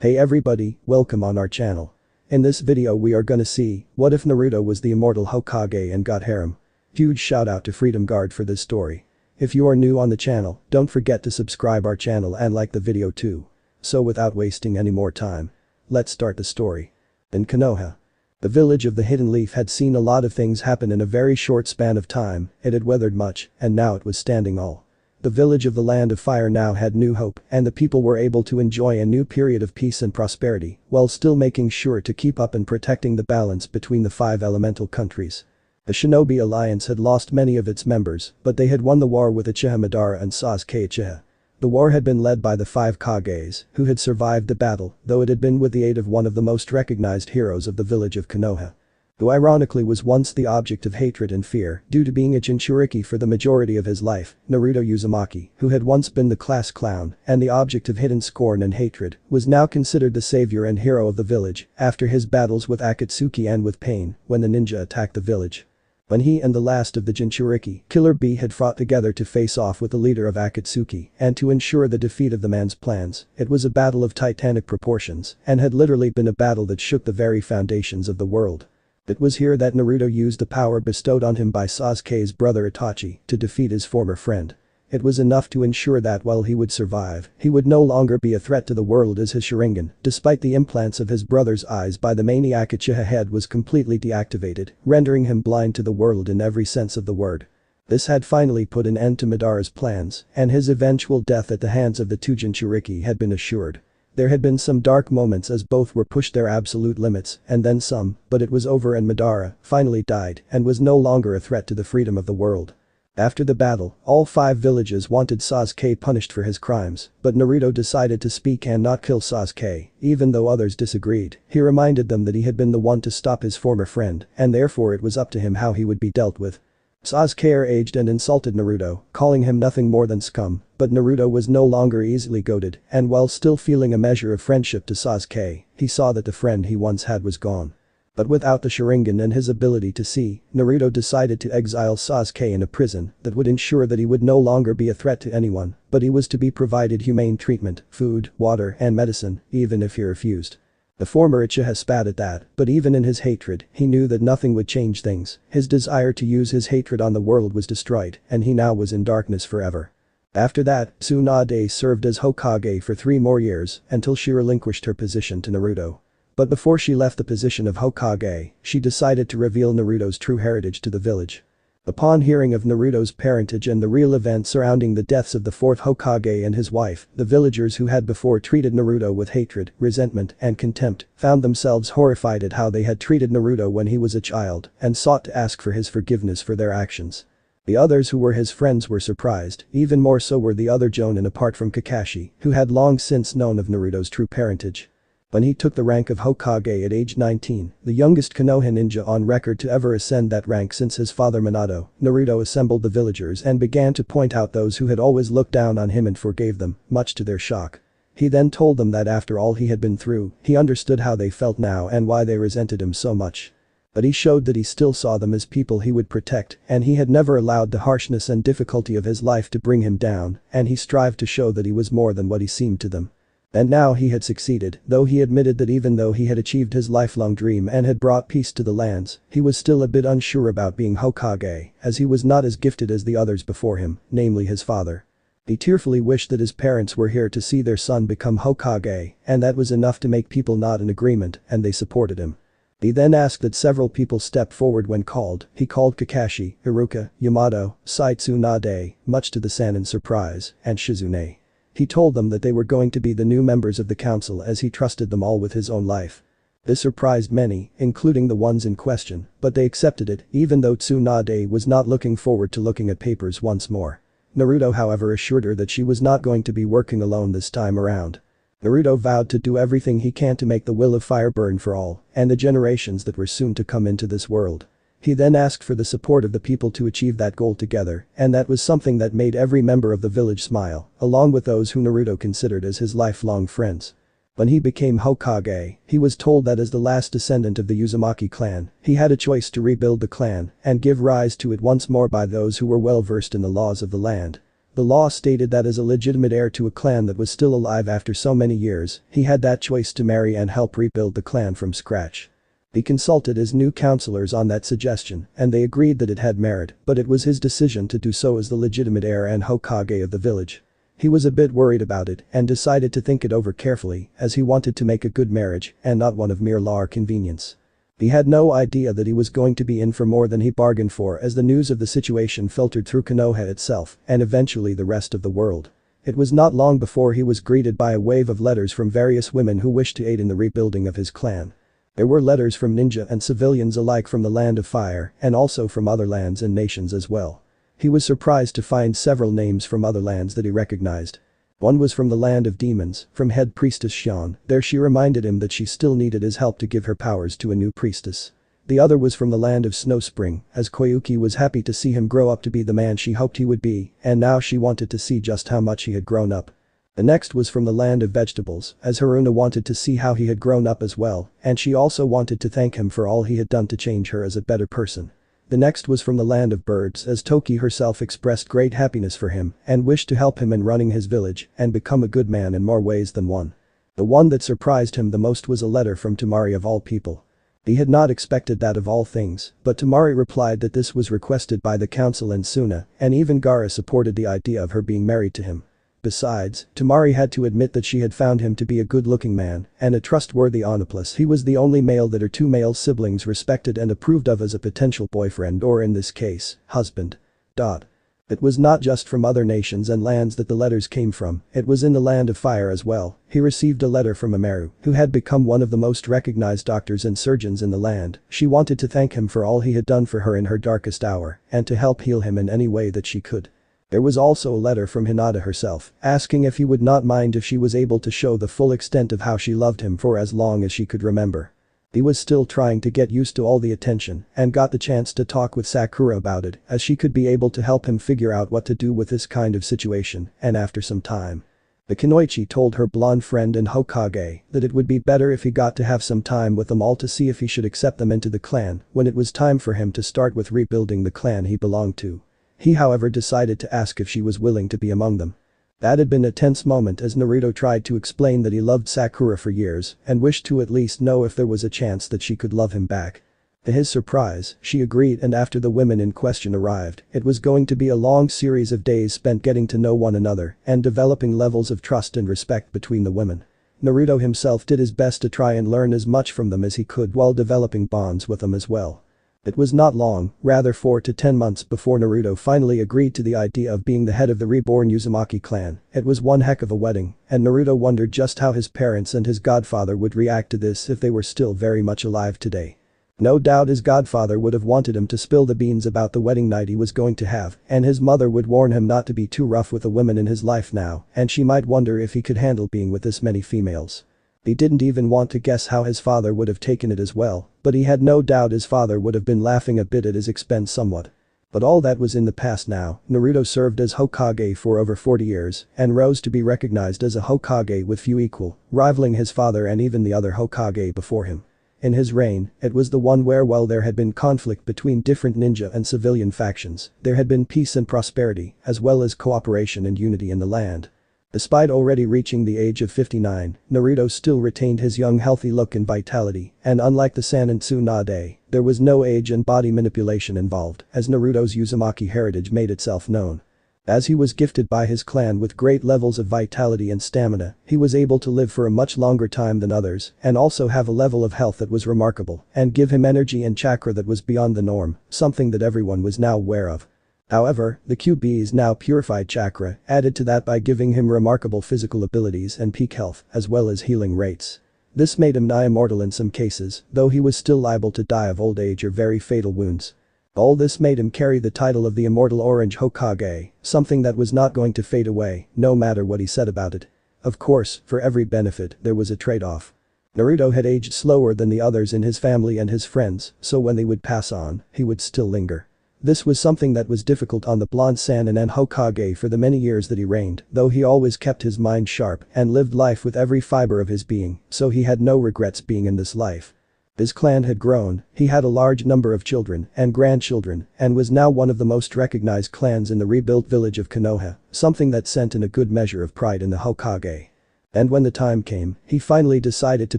Hey everybody, welcome on our channel. In this video we are gonna see, what if Naruto was the Immortal Hokage and got Harem? Huge shout out to Freedom Guard for this story. If you are new on the channel, don't forget to subscribe our channel and like the video too. So without wasting any more time, let's start the story. In Konoha, the village of the Hidden Leaf had seen a lot of things happen in a very short span of time, it had weathered much, and now it was standing all. The village of the Land of Fire now had new hope, and the people were able to enjoy a new period of peace and prosperity, while still making sure to keep up and protecting the balance between the 5 elemental countries. The Shinobi Alliance had lost many of its members, but they had won the war with Uchiha Madara and Sasuke Uchiha. The war had been led by the 5 Kages, who had survived the battle, though it had been with the aid of one of the most recognized heroes of the village of Konoha. Who ironically was once the object of hatred and fear due to being a Jinchuriki for the majority of his life, Naruto Uzumaki, who had once been the class clown and the object of hidden scorn and hatred, was now considered the savior and hero of the village after his battles with Akatsuki and with Pain when the ninja attacked the village. When he and the last of the Jinchuriki, Killer Bee, had fought together to face off with the leader of Akatsuki and to ensure the defeat of the man's plans, it was a battle of titanic proportions and had literally been a battle that shook the very foundations of the world. It was here that Naruto used the power bestowed on him by Sasuke's brother Itachi to defeat his former friend. It was enough to ensure that while he would survive, he would no longer be a threat to the world as his Sharingan, despite the implants of his brother's eyes by the maniac Uchiha head, was completely deactivated, rendering him blind to the world in every sense of the word. This had finally put an end to Madara's plans, and his eventual death at the hands of the 2 Jinchuriki had been assured. There had been some dark moments as both were pushed their absolute limits, and then some, but it was over and Madara finally died and was no longer a threat to the freedom of the world. After the battle, all 5 villages wanted Sasuke punished for his crimes, but Naruto decided to speak and not kill Sasuke, even though others disagreed. He reminded them that he had been the one to stop his former friend, and therefore it was up to him how he would be dealt with. Sasuke raged and insulted Naruto, calling him nothing more than scum, but Naruto was no longer easily goaded, and while still feeling a measure of friendship to Sasuke, he saw that the friend he once had was gone. But without the Sharingan and his ability to see, Naruto decided to exile Sasuke in a prison that would ensure that he would no longer be a threat to anyone, but he was to be provided humane treatment, food, water and medicine, even if he refused. The former Uchiha spat at that, but even in his hatred, he knew that nothing would change things. His desire to use his hatred on the world was destroyed, and he now was in darkness forever. After that, Tsunade served as Hokage for 3 more years, until she relinquished her position to Naruto. But before she left the position of Hokage, she decided to reveal Naruto's true heritage to the village. Upon hearing of Naruto's parentage and the real events surrounding the deaths of the 4th Hokage and his wife, the villagers who had before treated Naruto with hatred, resentment, and contempt found themselves horrified at how they had treated Naruto when he was a child and sought to ask for his forgiveness for their actions. The others who were his friends were surprised, even more so were the other Jonin apart from Kakashi, who had long since known of Naruto's true parentage. When he took the rank of Hokage at age 19, the youngest Konoha ninja on record to ever ascend that rank since his father Minato, Naruto assembled the villagers and began to point out those who had always looked down on him and forgave them, much to their shock. He then told them that after all he had been through, he understood how they felt now and why they resented him so much. But he showed that he still saw them as people he would protect, and he had never allowed the harshness and difficulty of his life to bring him down, and he strived to show that he was more than what he seemed to them. And now he had succeeded, though he admitted that even though he had achieved his lifelong dream and had brought peace to the lands, he was still a bit unsure about being Hokage, as he was not as gifted as the others before him, namely his father. He tearfully wished that his parents were here to see their son become Hokage, and that was enough to make people nod in agreement, and they supported him. He then asked that several people step forward when called. He called Kakashi, Iruka, Yamato, Tsunade, much to the Sanin's surprise, and Shizune. He told them that they were going to be the new members of the council as he trusted them all with his own life. This surprised many, including the ones in question, but they accepted it, even though Tsunade was not looking forward to looking at papers once more. Naruto however assured her that she was not going to be working alone this time around. Naruto vowed to do everything he can to make the will of fire burn for all, and the generations that were soon to come into this world. He then asked for the support of the people to achieve that goal together, and that was something that made every member of the village smile, along with those who Naruto considered as his lifelong friends. When he became Hokage, he was told that as the last descendant of the Uzumaki clan, he had a choice to rebuild the clan and give rise to it once more by those who were well versed in the laws of the land. The law stated that as a legitimate heir to a clan that was still alive after so many years, he had that choice to marry and help rebuild the clan from scratch. He consulted his new counselors on that suggestion, and they agreed that it had merit, but it was his decision to do so as the legitimate heir and Hokage of the village. He was a bit worried about it and decided to think it over carefully, as he wanted to make a good marriage and not one of mere law or convenience. He had no idea that he was going to be in for more than he bargained for, as the news of the situation filtered through Konoha itself and eventually the rest of the world. It was not long before he was greeted by a wave of letters from various women who wished to aid in the rebuilding of his clan. There were letters from ninja and civilians alike from the Land of Fire and also from other lands and nations as well. He was surprised to find several names from other lands that he recognized. One was from the Land of Demons, from Head Priestess Shion. There she reminded him that she still needed his help to give her powers to a new priestess. The other was from the Land of Snow Spring, as Koyuki was happy to see him grow up to be the man she hoped he would be, and now she wanted to see just how much he had grown up. The next was from the Land of Vegetables, as Haruna wanted to see how he had grown up as well, and she also wanted to thank him for all he had done to change her as a better person. The next was from the Land of Birds, as Toki herself expressed great happiness for him and wished to help him in running his village and become a good man in more ways than one. The one that surprised him the most was a letter from Tamari of all people. He had not expected that of all things, but Tamari replied that this was requested by the council and Suna, and even Gaara supported the idea of her being married to him. Besides, Tamari had to admit that she had found him to be a good-looking man and a trustworthy plus he was the only male that her two male siblings respected and approved of as a potential boyfriend, or in this case, husband. It was not just from other nations and lands that the letters came from, it was in the Land of Fire as well. He received a letter from Amaru, who had become one of the most recognized doctors and surgeons in the land. She wanted to thank him for all he had done for her in her darkest hour and to help heal him in any way that she could. There was also a letter from Hinata herself, asking if he would not mind if she was able to show the full extent of how she loved him for as long as she could remember. He was still trying to get used to all the attention and got the chance to talk with Sakura about it, as she could be able to help him figure out what to do with this kind of situation, and after some time. The Kunoichi told her blonde friend and Hokage that it would be better if he got to have some time with them all to see if he should accept them into the clan when it was time for him to start with rebuilding the clan he belonged to. He however decided to ask if she was willing to be among them. That had been a tense moment, as Naruto tried to explain that he loved Sakura for years and wished to at least know if there was a chance that she could love him back. To his surprise, she agreed, and after the women in question arrived, it was going to be a long series of days spent getting to know one another and developing levels of trust and respect between the women. Naruto himself did his best to try and learn as much from them as he could while developing bonds with them as well. It was not long, rather 4 to 10 months, before Naruto finally agreed to the idea of being the head of the reborn Uzumaki clan. It was one heck of a wedding, and Naruto wondered just how his parents and his godfather would react to this if they were still very much alive today. No doubt his godfather would have wanted him to spill the beans about the wedding night he was going to have, and his mother would warn him not to be too rough with the women in his life now, and she might wonder if he could handle being with this many females. He didn't even want to guess how his father would have taken it as well, but he had no doubt his father would have been laughing a bit at his expense somewhat. But all that was in the past now. Naruto served as Hokage for over 40 years and rose to be recognized as a Hokage with few equal, rivaling his father and even the other Hokage before him. In his reign, it was the one where while there had been conflict between different ninja and civilian factions, there had been peace and prosperity, as well as cooperation and unity in the land. Despite already reaching the age of 59, Naruto still retained his young healthy look and vitality, and unlike the Sanetsu Nade, there was no age and body manipulation involved, as Naruto's Uzumaki heritage made itself known. As he was gifted by his clan with great levels of vitality and stamina, he was able to live for a much longer time than others and also have a level of health that was remarkable and give him energy and chakra that was beyond the norm, something that everyone was now aware of. However, the QB's now purified chakra added to that by giving him remarkable physical abilities and peak health as well as healing rates. This made him nigh immortal in some cases, though he was still liable to die of old age or very fatal wounds. All this made him carry the title of the Immortal Orange Hokage, something that was not going to fade away, no matter what he said about it. Of course, for every benefit, there was a trade-off. Naruto had aged slower than the others in his family and his friends, so when they would pass on, he would still linger. This was something that was difficult on the blonde Sannin and Hokage for the many years that he reigned, though he always kept his mind sharp and lived life with every fiber of his being, so he had no regrets being in this life. His clan had grown, he had a large number of children and grandchildren and was now one of the most recognized clans in the rebuilt village of Konoha, something that sent in a good measure of pride in the Hokage. And when the time came, he finally decided to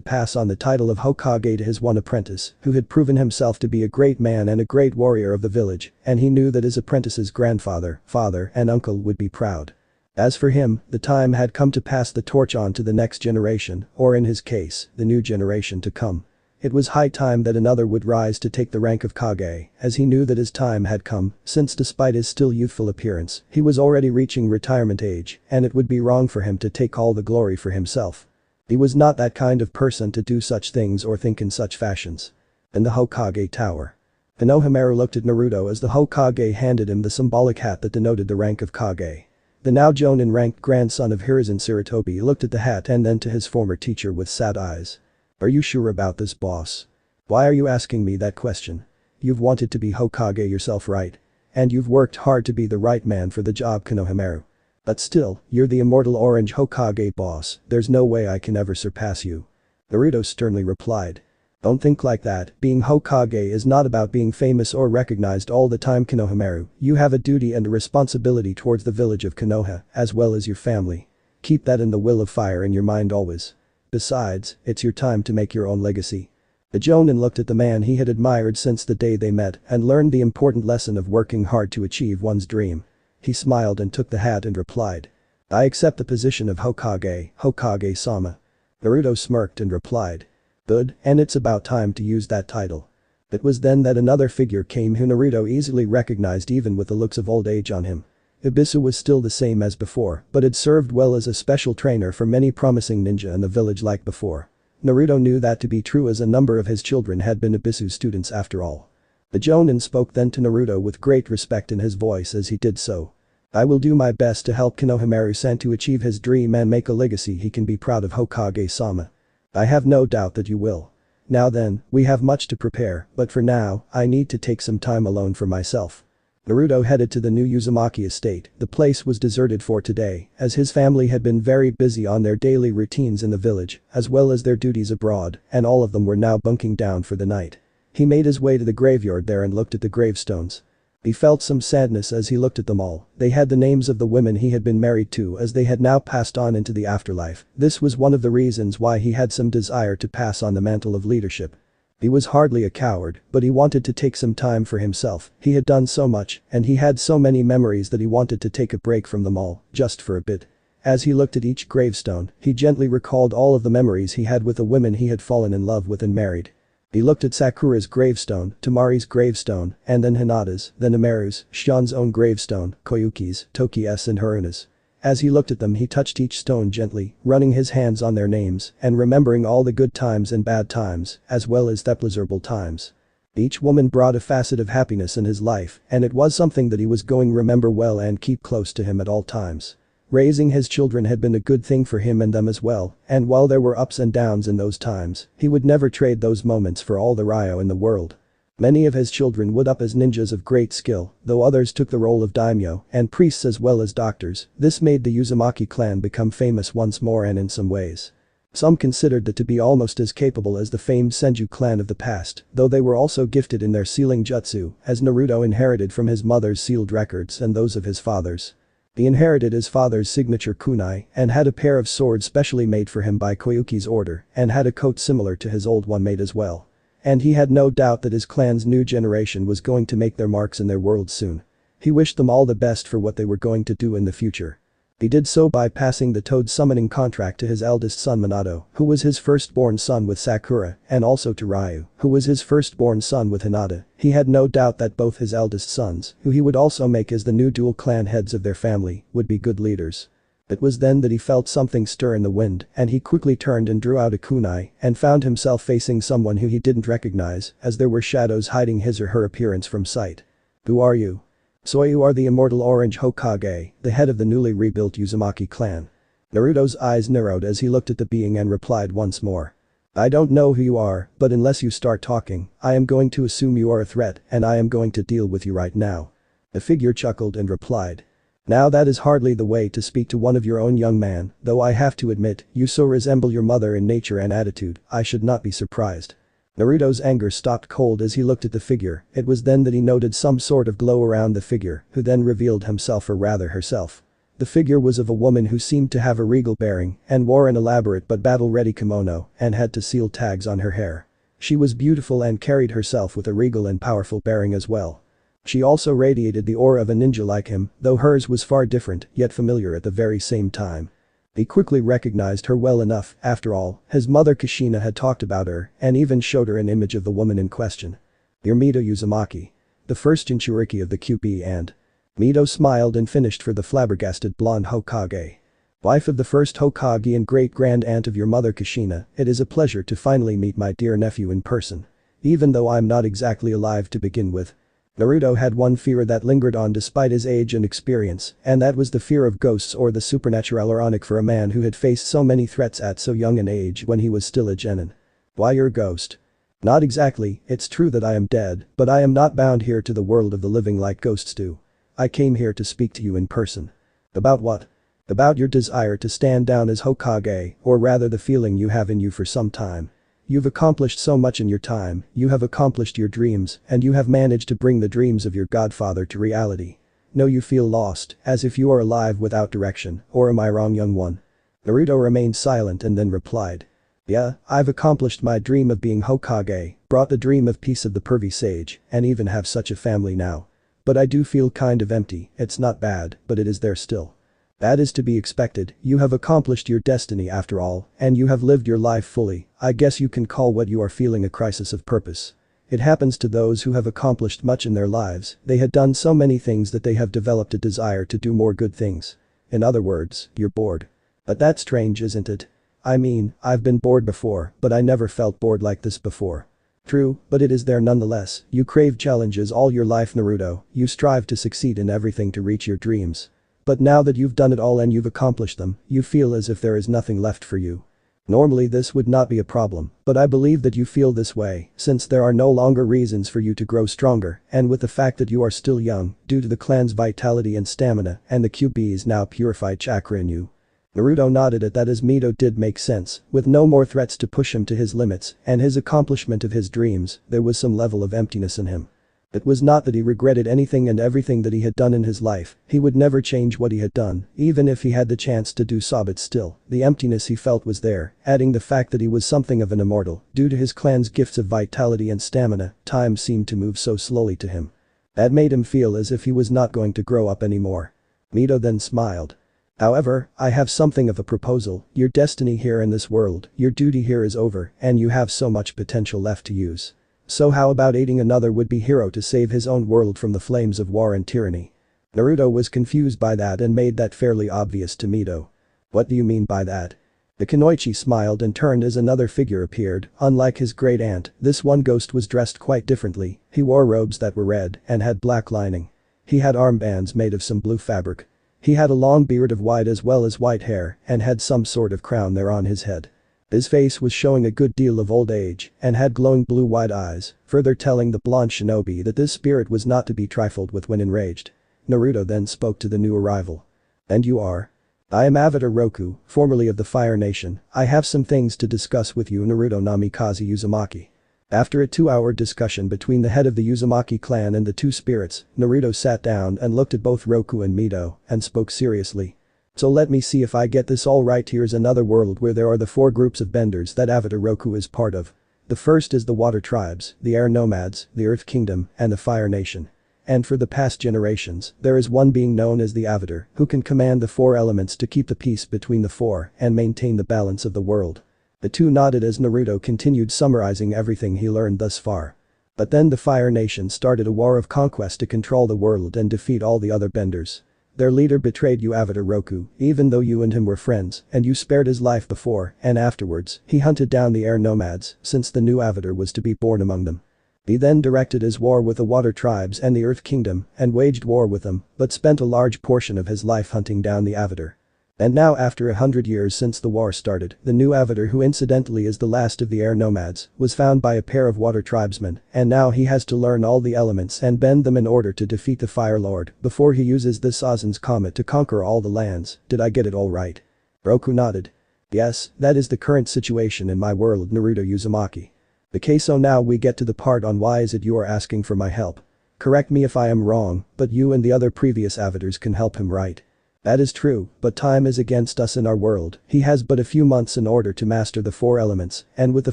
pass on the title of Hokage to his one apprentice, who had proven himself to be a great man and a great warrior of the village, and he knew that his apprentice's grandfather, father, and uncle would be proud. As for him, the time had come to pass the torch on to the next generation, or in his case, the new generation to come. It was high time that another would rise to take the rank of Kage, as he knew that his time had come, since despite his still youthful appearance, he was already reaching retirement age, and it would be wrong for him to take all the glory for himself. He was not that kind of person to do such things or think in such fashions. In the Hokage Tower. Konohamaru looked at Naruto as the Hokage handed him the symbolic hat that denoted the rank of Kage. The now Jonin-ranked grandson of Hiruzen Sarutobi looked at the hat and then to his former teacher with sad eyes. Are you sure about this, boss? Why are you asking me that question? You've wanted to be Hokage yourself, right? And you've worked hard to be the right man for the job, Konohamaru. But still, you're the Immortal Orange Hokage, boss, there's no way I can ever surpass you. Naruto sternly replied. Don't think like that, being Hokage is not about being famous or recognized all the time, Konohamaru. You have a duty and a responsibility towards the village of Konoha, as well as your family. Keep that in the will of fire in your mind always. Besides, it's your time to make your own legacy. The Jonin looked at the man he had admired since the day they met and learned the important lesson of working hard to achieve one's dream. He smiled and took the hat and replied. I accept the position of Hokage, Hokage-sama. Naruto smirked and replied. Good, and it's about time to use that title. It was then that another figure came who Naruto easily recognized even with the looks of old age on him. Ibisu was still the same as before, but had served well as a special trainer for many promising ninja in the village like before. Naruto knew that to be true as a number of his children had been Ibisu students after all. The Jonin spoke then to Naruto with great respect in his voice as he did so. I will do my best to help Konohamaru-san to achieve his dream and make a legacy he can be proud of, Hokage-sama. I have no doubt that you will. Now then, we have much to prepare, but for now, I need to take some time alone for myself. Naruto headed to the new Uzumaki estate. The place was deserted for today, as his family had been very busy on their daily routines in the village, as well as their duties abroad, and all of them were now bunking down for the night. He made his way to the graveyard there and looked at the gravestones. He felt some sadness as he looked at them all. They had the names of the women he had been married to as they had now passed on into the afterlife. This was one of the reasons why he had some desire to pass on the mantle of leadership. He was hardly a coward, but he wanted to take some time for himself. He had done so much, and he had so many memories that he wanted to take a break from them all, just for a bit. As he looked at each gravestone, he gently recalled all of the memories he had with the women he had fallen in love with and married. He looked at Sakura's gravestone, Tamari's gravestone, and then Hinata's, then Amaru's, Shion's own gravestone, Koyuki's, Toki's and Haruna's. As he looked at them, he touched each stone gently, running his hands on their names and remembering all the good times and bad times, as well as the pleasurable times. Each woman brought a facet of happiness in his life, and it was something that he was going to remember well and keep close to him at all times. Raising his children had been a good thing for him and them as well, and while there were ups and downs in those times, he would never trade those moments for all the Ryo in the world. Many of his children would up as ninjas of great skill, though others took the role of daimyo and priests as well as doctors. This made the Uzumaki clan become famous once more and in some ways. Some considered that to be almost as capable as the famed Senju clan of the past, though they were also gifted in their sealing jutsu, as Naruto inherited from his mother's sealed records and those of his father's. He inherited his father's signature kunai and had a pair of swords specially made for him by Koyuki's order and had a coat similar to his old one made as well. And he had no doubt that his clan's new generation was going to make their marks in their world soon. He wished them all the best for what they were going to do in the future. He did so by passing the Toad summoning contract to his eldest son Minato, who was his firstborn son with Sakura, and also to Ryu, who was his firstborn son with Hinata. He had no doubt that both his eldest sons, who he would also make as the new dual clan heads of their family, would be good leaders. It was then that he felt something stir in the wind, and he quickly turned and drew out a kunai and found himself facing someone who he didn't recognize, as there were shadows hiding his or her appearance from sight. Who are you? So you are the Immortal Orange Hokage, the head of the newly rebuilt Uzumaki clan. Naruto's eyes narrowed as he looked at the being and replied once more. I don't know who you are, but unless you start talking, I am going to assume you are a threat and I am going to deal with you right now. The figure chuckled and replied. Now that is hardly the way to speak to one of your own, young man, though I have to admit, you so resemble your mother in nature and attitude, I should not be surprised. Naruto's anger stopped cold as he looked at the figure. It was then that he noted some sort of glow around the figure, who then revealed himself or rather herself. The figure was of a woman who seemed to have a regal bearing and wore an elaborate but battle-ready kimono and had seal tags on her hair. She was beautiful and carried herself with a regal and powerful bearing as well. She also radiated the aura of a ninja like him, though hers was far different yet familiar at the very same time. He quickly recognized her well enough, after all, his mother Kushina had talked about her and even showed her an image of the woman in question. "You're Mito Uzumaki. The first Jinchuriki of the QB and..." Mito smiled and finished for the flabbergasted blonde Hokage. "Wife of the first Hokage and great-grand aunt of your mother Kushina, it is a pleasure to finally meet my dear nephew in person. Even though I'm not exactly alive to begin with." Naruto had one fear that lingered on despite his age and experience, and that was the fear of ghosts or the supernatural, ironic for a man who had faced so many threats at so young an age when he was still a genin. "Why, you're a ghost?" "Not exactly, it's true that I am dead, but I am not bound here to the world of the living like ghosts do. I came here to speak to you in person." "About what?" "About your desire to stand down as Hokage, or rather the feeling you have in you for some time. You've accomplished so much in your time, you have accomplished your dreams, and you have managed to bring the dreams of your godfather to reality. No, you feel lost, as if you are alive without direction, or am I wrong, young one?" Naruto remained silent and then replied. "Yeah, I've accomplished my dream of being Hokage, brought the dream of peace of the pervy sage, and even have such a family now. But I do feel kind of empty, it's not bad, but it is there still." "That is to be expected, you have accomplished your destiny after all, and you have lived your life fully. I guess you can call what you are feeling a crisis of purpose. It happens to those who have accomplished much in their lives, they had done so many things that they have developed a desire to do more good things. In other words, you're bored. But that's strange, isn't it? I mean, I've been bored before, but I never felt bored like this before." "True, but it is there nonetheless. You crave challenges all your life, Naruto, you strive to succeed in everything to reach your dreams. But now that you've done it all and you've accomplished them, you feel as if there is nothing left for you. Normally this would not be a problem, but I believe that you feel this way since there are no longer reasons for you to grow stronger, and with the fact that you are still young, due to the clan's vitality and stamina and the QB's now purified chakra in you." Naruto nodded at that as Mito did make sense, with no more threats to push him to his limits and his accomplishment of his dreams, there was some level of emptiness in him. It was not that he regretted anything and everything that he had done in his life, he would never change what he had done, even if he had the chance to do so, but still, the emptiness he felt was there, adding the fact that he was something of an immortal, due to his clan's gifts of vitality and stamina, time seemed to move so slowly to him. That made him feel as if he was not going to grow up anymore. Mito then smiled. "However, I have something of a proposal, your destiny here in this world, your duty here is over, and you have so much potential left to use. So how about aiding another would-be hero to save his own world from the flames of war and tyranny?" Naruto was confused by that and made that fairly obvious to Mito. "What do you mean by that?" The Kunoichi smiled and turned as another figure appeared. Unlike his great aunt, this one ghost was dressed quite differently, he wore robes that were red and had black lining. He had armbands made of some blue fabric. He had a long beard of white as well as white hair and had some sort of crown there on his head. His face was showing a good deal of old age and had glowing blue-white eyes, further telling the blonde shinobi that this spirit was not to be trifled with when enraged. Naruto then spoke to the new arrival. "And you are?" "I am Avatar Roku, formerly of the Fire Nation. I have some things to discuss with you, Naruto Namikaze Uzumaki." After a 2-hour discussion between the head of the Uzumaki clan and the two spirits, Naruto sat down and looked at both Roku and Mito and spoke seriously. "So let me see if I get this all right, here's another world where there are the 4 groups of benders that Avatar Roku is part of. The first is the Water Tribes, the Air Nomads, the Earth Kingdom, and the Fire Nation. And for the past generations, there is one being known as the Avatar, who can command the 4 elements to keep the peace between the 4 and maintain the balance of the world." The two nodded as Naruto continued summarizing everything he learned thus far. But then the Fire Nation started a war of conquest to control the world and defeat all the other benders. Their leader betrayed you, Avatar Roku, even though you and him were friends, and you spared his life before and afterwards. He hunted down the Air Nomads since the new Avatar was to be born among them. He then directed his war with the Water Tribes and the Earth Kingdom and waged war with them, but spent a large portion of his life hunting down the Avatar. And now, after 100 years since the war started, the new Avatar, who incidentally is the last of the Air Nomads, was found by a pair of Water Tribesmen, and now he has to learn all the elements and bend them in order to defeat the Fire Lord before he uses this Azen's comet to conquer all the lands. Did I get it all right? Roku nodded. "Yes, that is the current situation in my world, Naruto Uzumaki." Okay, so now we get to the part on why is it you are asking for my help. Correct me if I am wrong, but you and the other previous avatars can help him, right? That is true, but time is against us in our world. He has but a few months in order to master the four elements, and with the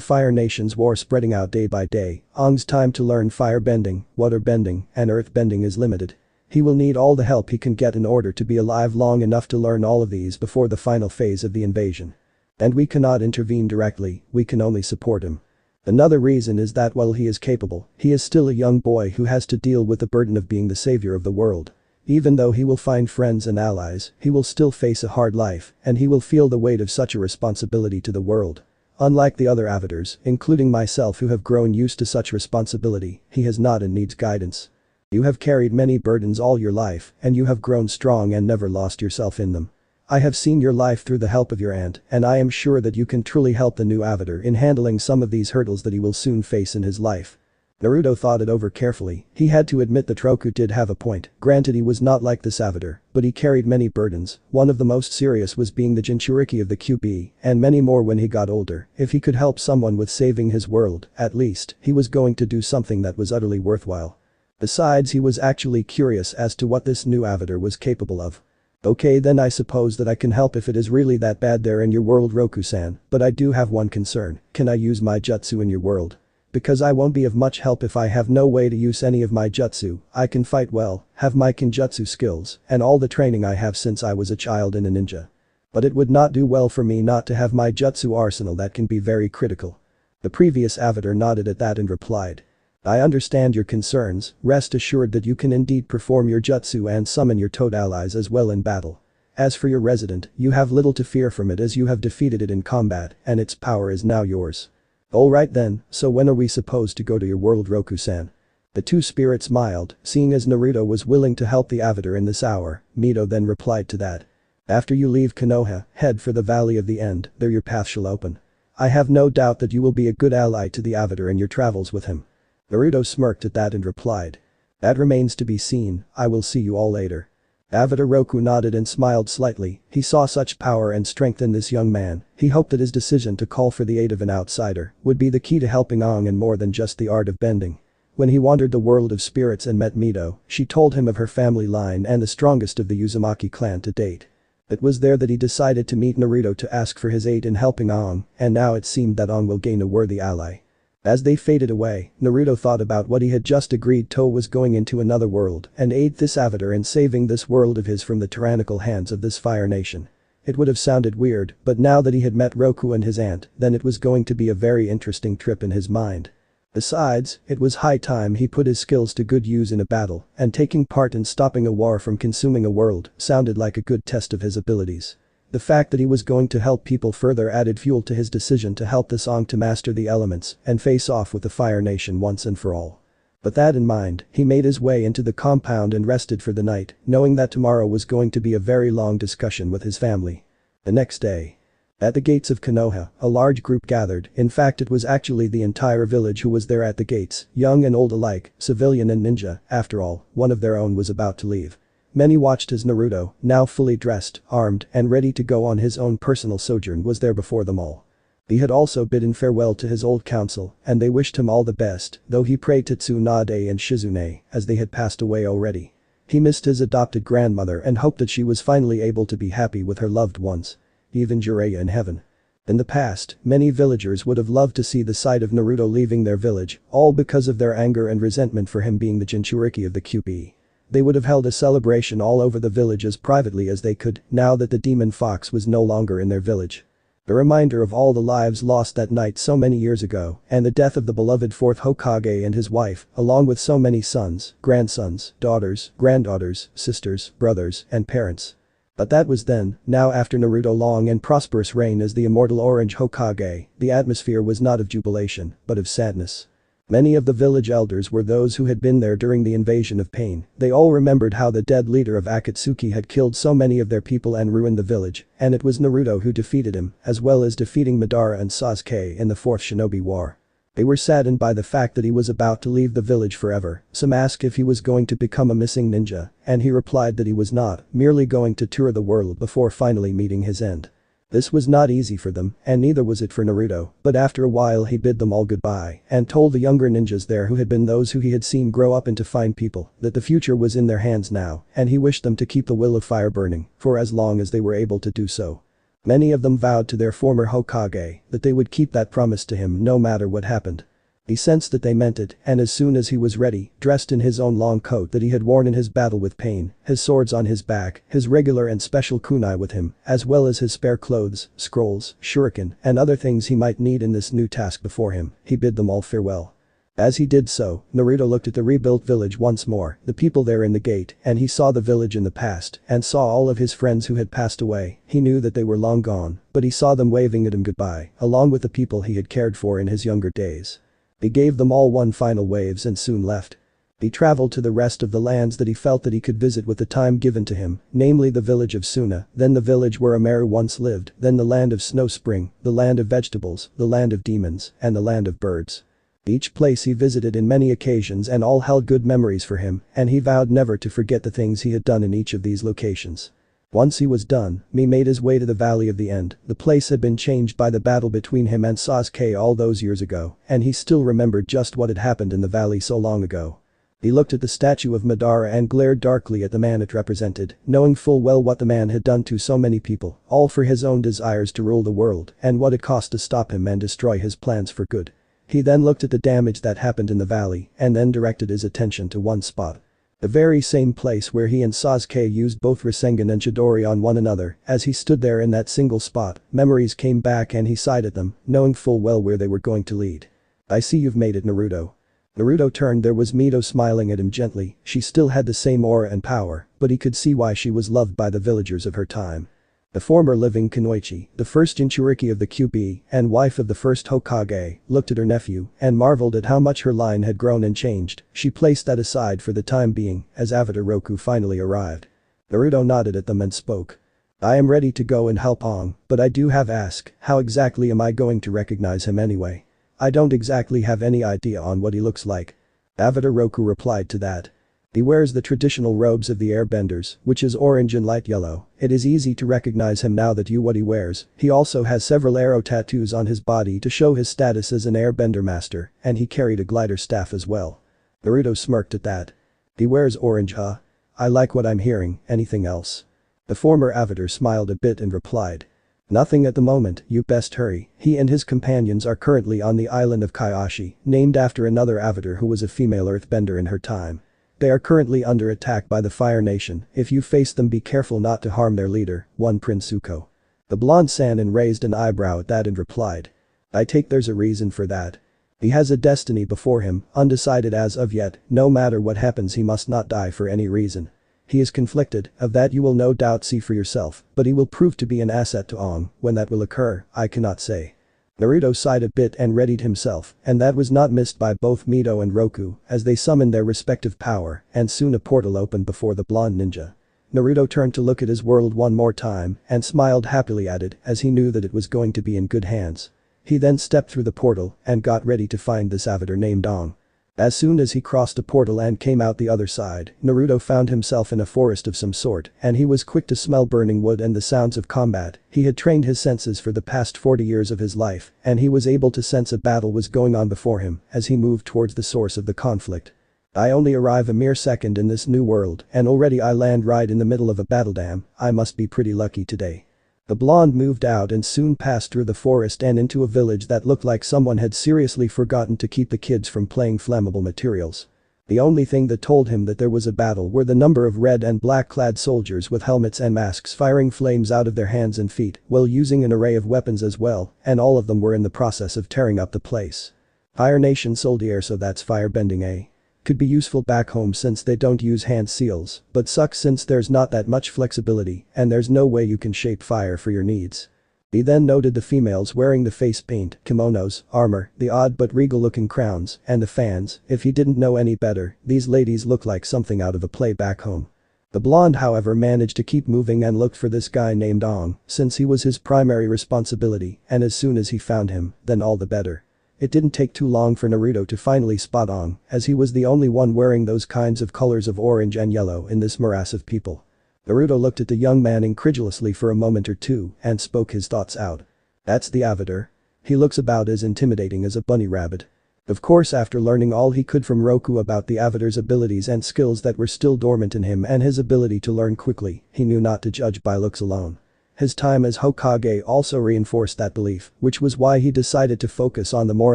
Fire Nation's war spreading out day by day, Aang's time to learn fire bending, water bending, and earth bending is limited. He will need all the help he can get in order to be alive long enough to learn all of these before the final phase of the invasion. And we cannot intervene directly, we can only support him. Another reason is that while he is capable, he is still a young boy who has to deal with the burden of being the savior of the world. Even though he will find friends and allies, he will still face a hard life, and he will feel the weight of such a responsibility to the world. Unlike the other avatars, including myself who have grown used to such responsibility, he has not and needs guidance. You have carried many burdens all your life, and you have grown strong and never lost yourself in them. I have seen your life through the help of your aunt, and I am sure that you can truly help the new avatar in handling some of these hurdles that he will soon face in his life. Naruto thought it over carefully. He had to admit that Roku did have a point. Granted, he was not like this avatar, but he carried many burdens. One of the most serious was being the Jinchuriki of the QB, and many more when he got older. If he could help someone with saving his world, at least, he was going to do something that was utterly worthwhile. Besides, he was actually curious as to what this new avatar was capable of. Okay, then I suppose that I can help if it is really that bad there in your world, Roku-san, but I do have one concern. Can I use my jutsu in your world? Because I won't be of much help if I have no way to use any of my jutsu. I can fight well, have my kinjutsu skills, and all the training I have since I was a child and a ninja. But it would not do well for me not to have my jutsu arsenal. That can be very critical. The previous avatar nodded at that and replied. I understand your concerns, rest assured that you can indeed perform your jutsu and summon your toad allies as well in battle. As for your resident, you have little to fear from it as you have defeated it in combat, and its power is now yours. Alright then, so when are we supposed to go to your world, Roku-san? The two spirits smiled, seeing as Naruto was willing to help the avatar in this hour. Mito then replied to that. After you leave Konoha, head for the Valley of the End, there your path shall open. I have no doubt that you will be a good ally to the avatar in your travels with him. Naruto smirked at that and replied. That remains to be seen, I will see you all later. Avatar Roku nodded and smiled slightly. He saw such power and strength in this young man. He hoped that his decision to call for the aid of an outsider would be the key to helping Aang in more than just the art of bending. When he wandered the world of spirits and met Mito, she told him of her family line and the strongest of the Uzumaki clan to date. It was there that he decided to meet Naruto to ask for his aid in helping Aang, and now it seemed that Aang will gain a worthy ally. As they faded away, Naruto thought about what he had just agreed to was going into another world and aid this avatar in saving this world of his from the tyrannical hands of this Fire Nation. It would have sounded weird, but now that he had met Roku and his aunt, then it was going to be a very interesting trip in his mind. Besides, it was high time he put his skills to good use in a battle, and taking part in stopping a war from consuming a world sounded like a good test of his abilities. The fact that he was going to help people further added fuel to his decision to help this Aang to master the elements and face off with the Fire Nation once and for all. With that in mind, he made his way into the compound and rested for the night, knowing that tomorrow was going to be a very long discussion with his family. The next day. At the gates of Konoha, a large group gathered. In fact, it was actually the entire village who was there at the gates, young and old alike, civilian and ninja. After all, one of their own was about to leave. Many watched as Naruto, now fully dressed, armed, and ready to go on his own personal sojourn, was there before them all. He had also bidden farewell to his old council, and they wished him all the best, though he prayed to Tsunade and Shizune, as they had passed away already. He missed his adopted grandmother and hoped that she was finally able to be happy with her loved ones. Even Jiraiya in heaven. In the past, many villagers would have loved to see the sight of Naruto leaving their village, all because of their anger and resentment for him being the Jinchuriki of the QB. They would have held a celebration all over the village as privately as they could, now that the demon fox was no longer in their village. A reminder of all the lives lost that night so many years ago, and the death of the beloved fourth Hokage and his wife, along with so many sons, grandsons, daughters, granddaughters, sisters, brothers, and parents. But that was then. Now, after Naruto's long and prosperous reign as the Immortal Orange Hokage, the atmosphere was not of jubilation, but of sadness. Many of the village elders were those who had been there during the invasion of Pain. They all remembered how the dead leader of Akatsuki had killed so many of their people and ruined the village, and it was Naruto who defeated him, as well as defeating Madara and Sasuke in the Fourth Shinobi War. They were saddened by the fact that he was about to leave the village forever. Some asked if he was going to become a missing ninja, and he replied that he was not, merely going to tour the world before finally meeting his end. This was not easy for them, and neither was it for Naruto, but after a while he bid them all goodbye and told the younger ninjas there who had been those who he had seen grow up into fine people that the future was in their hands now and he wished them to keep the will of fire burning for as long as they were able to do so. Many of them vowed to their former Hokage that they would keep that promise to him no matter what happened. He sensed that they meant it, and as soon as he was ready, dressed in his own long coat that he had worn in his battle with Pain, his swords on his back, his regular and special kunai with him, as well as his spare clothes, scrolls, shuriken, and other things he might need in this new task before him, he bid them all farewell. As he did so, Naruto looked at the rebuilt village once more, the people there in the gate, and he saw the village in the past, and saw all of his friends who had passed away. He knew that they were long gone, but he saw them waving at him goodbye, along with the people he had cared for in his younger days. He gave them all one final waves and soon left. He traveled to the rest of the lands that he felt that he could visit with the time given to him, namely the village of Suna, then the village where Amaru once lived, then the land of Snow Spring, the land of vegetables, the land of demons, and the land of birds. Each place he visited in many occasions and all held good memories for him, and he vowed never to forget the things he had done in each of these locations. Once he was done, he made his way to the Valley of the End. The place had been changed by the battle between him and Sasuke all those years ago, and he still remembered just what had happened in the valley so long ago. He looked at the statue of Madara and glared darkly at the man it represented, knowing full well what the man had done to so many people, all for his own desires to rule the world, and what it cost to stop him and destroy his plans for good. He then looked at the damage that happened in the valley, and then directed his attention to one spot. The very same place where he and Sasuke used both Rasengan and Chidori on one another. As he stood there in that single spot, memories came back and he sighed at them, knowing full well where they were going to lead. "I see you've made it, Naruto." Naruto turned. There was Mito smiling at him gently. She still had the same aura and power, but he could see why she was loved by the villagers of her time. The former living Kunoichi, the first Jinchuriki of the QB and wife of the first Hokage, looked at her nephew and marveled at how much her line had grown and changed. She placed that aside for the time being as Avatar Roku finally arrived. Naruto nodded at them and spoke. "I am ready to go and help Aang, but I do have ask, how exactly am I going to recognize him anyway? I don't exactly have any idea on what he looks like." Avatar Roku replied to that. He wears the traditional robes of the airbenders, which is orange and light yellow. It is easy to recognize him now that you what he wears. He also has several arrow tattoos on his body to show his status as an airbender master, and he carried a glider staff as well. Naruto smirked at that. "He wears orange, huh? I like what I'm hearing. Anything else?" The former avatar smiled a bit and replied. "Nothing at the moment, you best hurry." He and his companions are currently on the island of Kaiashi, named after another avatar who was a female earthbender in her time. They are currently under attack by the Fire Nation. If you face them, be careful not to harm their leader, one Prince Zuko. The blonde Sannin raised an eyebrow at that and replied. "I take there's a reason for that. He has a destiny before him, undecided as of yet. No matter what happens, he must not die for any reason. He is conflicted, of that you will no doubt see for yourself, but he will prove to be an asset to Aang. When that will occur, I cannot say." Naruto sighed a bit and readied himself, and that was not missed by both Mito and Roku as they summoned their respective power, and soon a portal opened before the blonde ninja. Naruto turned to look at his world one more time and smiled happily at it as he knew that it was going to be in good hands. He then stepped through the portal and got ready to find this avatar named Aang. As soon as he crossed the portal and came out the other side, Naruto found himself in a forest of some sort, and he was quick to smell burning wood and the sounds of combat. He had trained his senses for the past 40 years of his life, and he was able to sense a battle was going on before him as he moved towards the source of the conflict. "I only arrive a mere second in this new world, and already I land right in the middle of a battle. Damn, I must be pretty lucky today." The blonde moved out and soon passed through the forest and into a village that looked like someone had seriously forgotten to keep the kids from playing flammable materials. The only thing that told him that there was a battle were the number of red and black clad soldiers with helmets and masks firing flames out of their hands and feet while using an array of weapons as well, and all of them were in the process of tearing up the place. Fire Nation soldier, so that's firebending, eh? Could be useful back home since they don't use hand seals, but sucks since there's not that much flexibility and there's no way you can shape fire for your needs. He then noted the females wearing the face paint, kimonos, armor, the odd but regal looking crowns, and the fans. If he didn't know any better, these ladies looked like something out of a play back home. The blonde however managed to keep moving and looked for this guy named Aang since he was his primary responsibility, and as soon as he found him, then all the better. It didn't take too long for Naruto to finally spot Aang, as he was the only one wearing those kinds of colors of orange and yellow in this morass of people. Naruto looked at the young man incredulously for a moment or two and spoke his thoughts out. That's the Avatar. He looks about as intimidating as a bunny rabbit. Of course, after learning all he could from Roku about the Avatar's abilities and skills that were still dormant in him and his ability to learn quickly, he knew not to judge by looks alone. His time as Hokage also reinforced that belief, which was why he decided to focus on the more